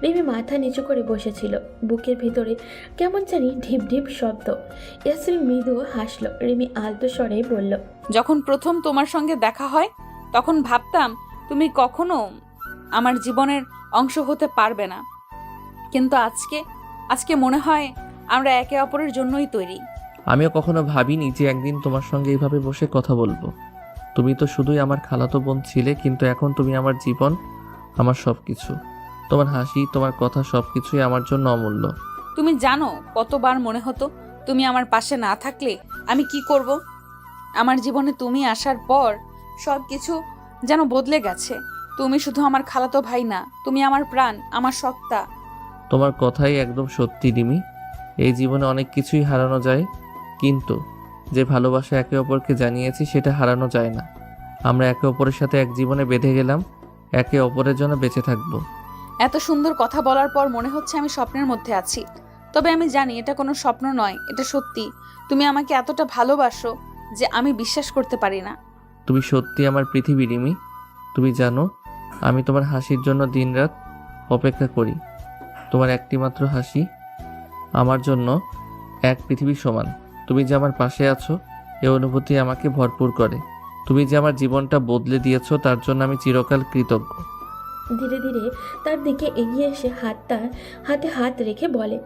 রিমি মাথা নিচু করে বসেছিল। বুকের ভিতরে কেমন জানি ঢিপ ঢিপ শব্দ। ইয়াসিন মৃদু হাসলো। রিমি আলতো স্বরে বলল, যখন প্রথম তোমার সঙ্গে দেখা হয় তখন ভাবতাম তুমি কখনো আমার জীবনের অংশ হতে পারবে না, কিন্তু আজকে মনে হয় আমরা একে অপরের জন্যই তৈরি। আমিও কখনো ভাবিনি যে একদিন তোমার সঙ্গে এইভাবে বসে কথা বলবো। তুমি তো শুধুই আমার খালাতো বোন ছিলে, কিন্তু এখন তুমি আমার জীবন, আমার সব কিছু। তোমার হাসি, তোমার কথা, সব কিছুই আমার জন্য অমূল্য। তুমি জানো কতবার মনে হতো তুমি আমার পাশে না থাকলে আমি কি করব। আমার জীবনে তুমি আসার পর সব কিছু যেন বদলে গেছে। তুমি শুধু আমার খালাতো ভাই না, তুমি আমার প্রাণ, আমার সত্তা। তোমার কথাই একদম সত্যি রিমি। এই জীবনে অনেক কিছুই হারানো যায়, কিন্তু যে ভালোবাসা একে অপরকে জানিয়েছি সেটা হারানো যায় না। আমরা একে অপরের সাথে এক জীবনে বেঁধে গেলাম, একে অপরের জন্য বেঁচে থাকবো। এত সুন্দর কথা বলার পর মনে হচ্ছে আমি স্বপ্নের মধ্যে আছি, তবে আমি জানি এটা কোনো স্বপ্ন নয়, এটা সত্যি। তুমি আমাকে এতটা ভালোবাসো যে আমি বিশ্বাস করতে পারি না। তুমি সত্যি আমার পৃথিবী রিমি। তুমি জানো আমি তোমার হাসির জন্য দিনরাত অপেক্ষা করি। তোমার একটি মাত্র হাসি আমার জন্য এক পৃথিবীর সমান। তুমি যে আমার পাশে আছো এই অনুভূতি আমাকে ভরপুর করে। তুমি যে আমার জীবনটা বদলে দিয়েছো তার জন্য আমি চিরকাল কৃতজ্ঞ। ধীরে ধীরে তার দিকে এগিয়ে এসে হাতে হাত রেখে বলে,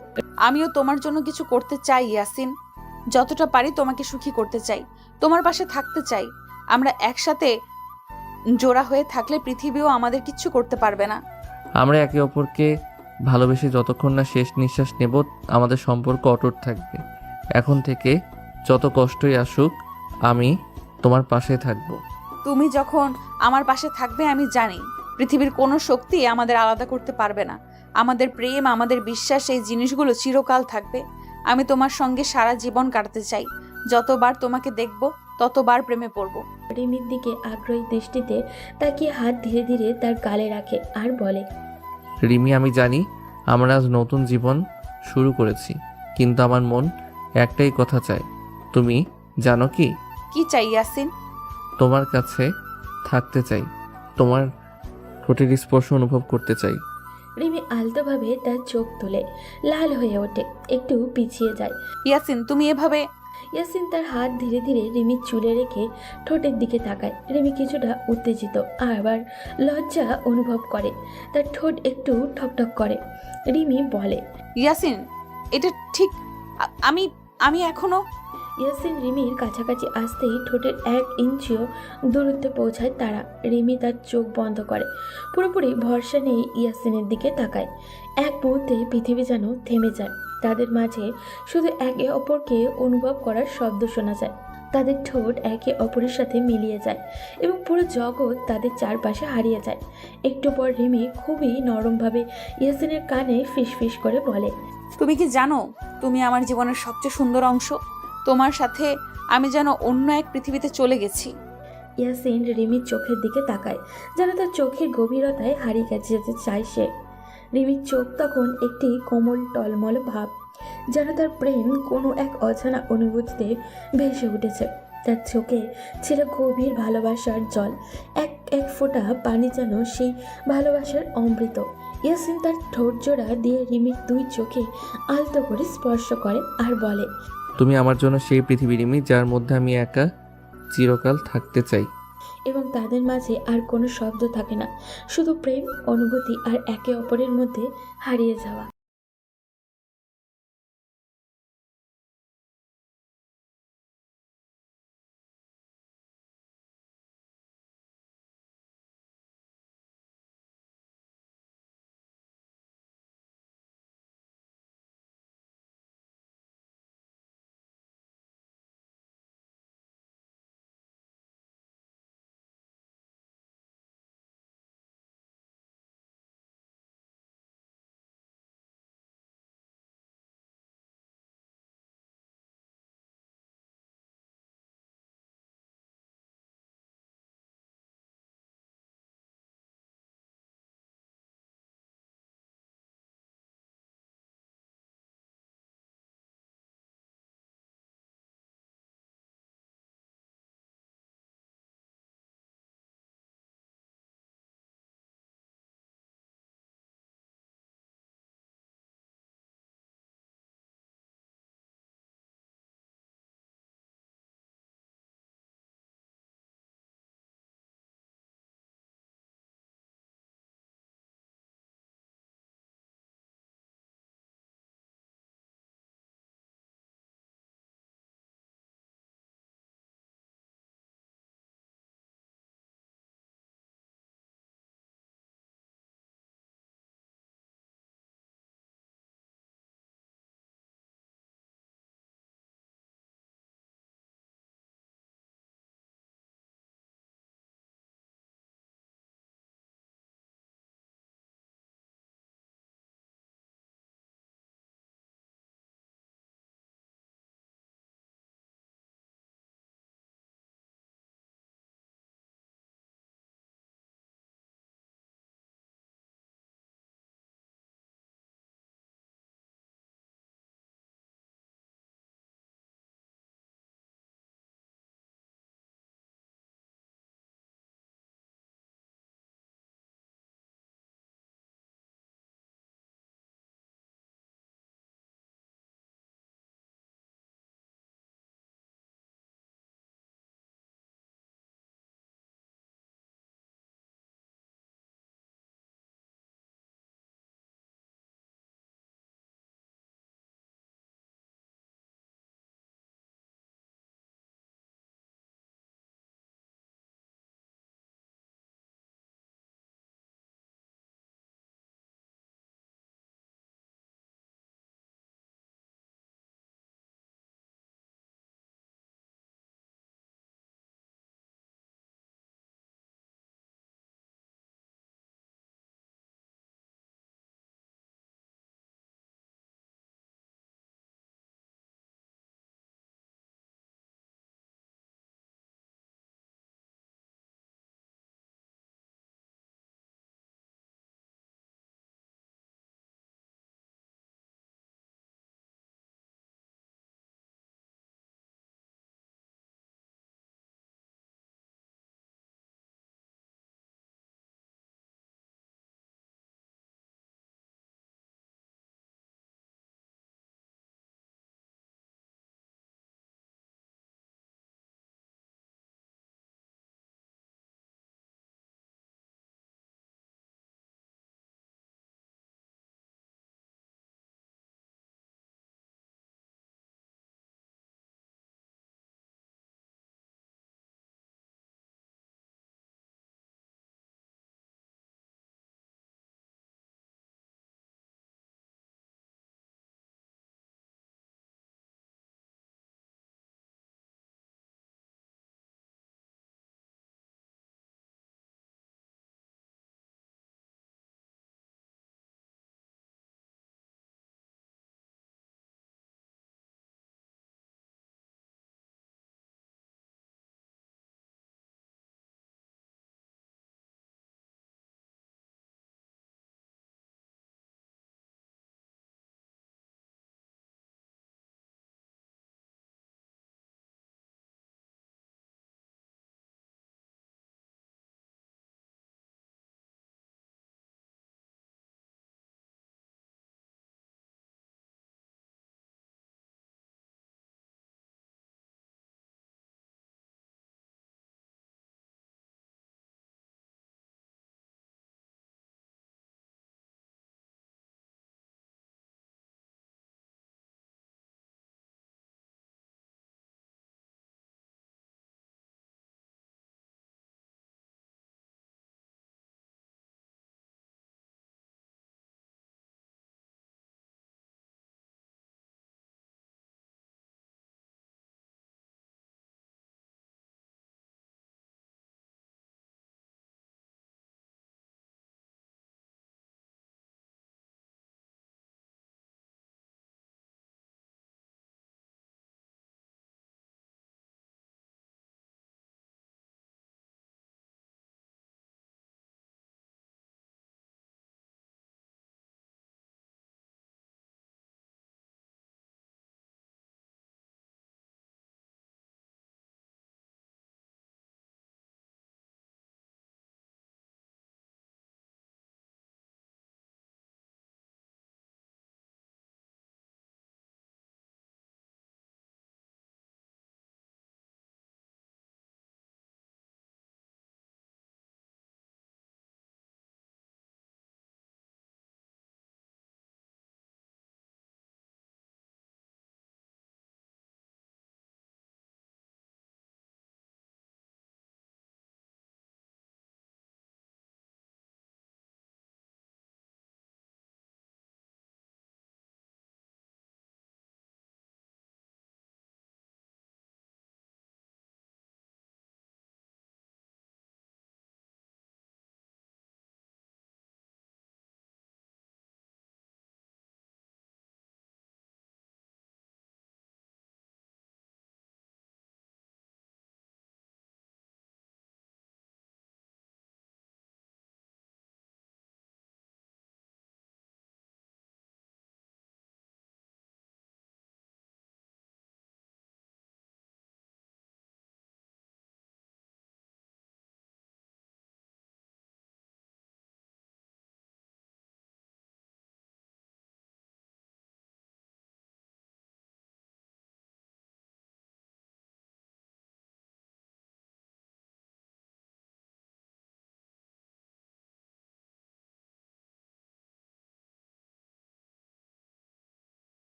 আমিও তোমার জন্য কিছু করতে চাই ইয়াসিন। যতটা পারি তোমাকে সুখী করতে চাই, তোমার পাশে থাকতে চাই। আমরা একসাথে জোড়া হয়ে থাকলে পৃথিবীও আমাদের কিচ্ছু করতে পারবে না। আমরা একে অপরকে ভালোবেসে যতক্ষণ না শেষ নিঃশ্বাস নেব আমাদের সম্পর্ক অটুট থাকবে। এখন থেকে যত কষ্টই আসুক আমি তোমার পাশে থাকব। তুমি যখন আমার পাশে থাকবে আমি জানি পৃথিবীর কোনো শক্তি আমাদের আলাদা করতে পারবে না। আমাদের প্রেম, আমাদের বিশ্বাস, এই জিনিসগুলো চিরকাল থাকবে। আমি তোমার সঙ্গে সারা জীবন কাটাতে চাই। যতবার তোমাকে দেখব ততবার প্রেমে পড়ব। রিমির দিকে আগ্রহী দৃষ্টিতে তাকিয়ে হাত ধীরে ধীরে তার গালে রাখে আর বলে, রিমি আমি জানি আমরা আজ নতুন জীবন শুরু করেছি, কিন্তু আমার মন একটাই কথা চায়। তুমি জানো কি? কি চাই ইয়াসিন? তোমার কাছে থাকতে চাই, তোমার ঠোঁটের স্পর্শ অনুভব করতে চাই। রিমি আলতোভাবে তার চোখ তুলে লাল হয়ে ওঠে, একটু পিছিয়ে যায়। ইয়াসিন তুমি এভাবে। ইয়াসিন তার হাত ধীরে ধীরে রিমির চুলে রেখে ঠোঁটের দিকে তাকায়। রিমি কিছুটা উত্তেজিত আবার লজ্জা অনুভব করে। তার ঠোঁট একটু ঠকঠক করে। রিমি বলে, ইয়াসিন এটা ঠিক, আমি এখনো। ইয়াসিন রিমির কাছাকাছি আসতেই ঠোঁটের 1 ইঞ্চিও দূরত্বে পৌঁছায় তারা। রিমি তার চোখ বন্ধ করে, পুরোপুরি ভরসা নিয়ে ইয়াসিনের দিকে তাকায়। এক মুহূর্তে পৃথিবী যেন থেমে যায়। তাদের মাঝে শুধু একে অপরকে অনুভব করার শব্দ শোনা যায়। তাদের ঠোঁট একে অপরের সাথে মিলিয়ে যায় এবং পুরো জগৎ তাদের চারপাশে হারিয়ে যায়। একটু পর রিমি খুবই নরমভাবে ইয়াসিনের কানে ফিসফিস করে বলে, তুমি কি জানো তুমি আমার জীবনের সবচেয়ে সুন্দর অংশ? তোমার সাথে আমি যেন অন্য এক পৃথিবীতে চলে গেছি। ইয়াসিন রিমির চোখের দিকে তাকায়, যেন তার চোখের গভীরতায় হারিয়ে যেতে চায় সে। রিমির চোখ তখন একটি কোমল টলমল ভাব, যেন তার প্রেম কোনো এক অজানা অনুভূতিতে ভেসে উঠেছে। তার চোখে ছিল গভীর ভালোবাসার জল, এক এক ফোঁটা পানি যেন সেই ভালোবাসার অমৃত। ইয়াসিন তার ঠোঁট জোড়া দিয়ে রিমির দুই চোখে আলতো করে স্পর্শ করে আর বলে, তুমি আমার জন্য সেই পৃথিবী রিমি যার মধ্যে আমি একা চিরকাল থাকতে চাই। এবং তাদের মাঝে আর কোনো শব্দ থাকে না, শুধু প্রেম, অনুভূতি আর একে অপরের মধ্যে হারিয়ে যাওয়া।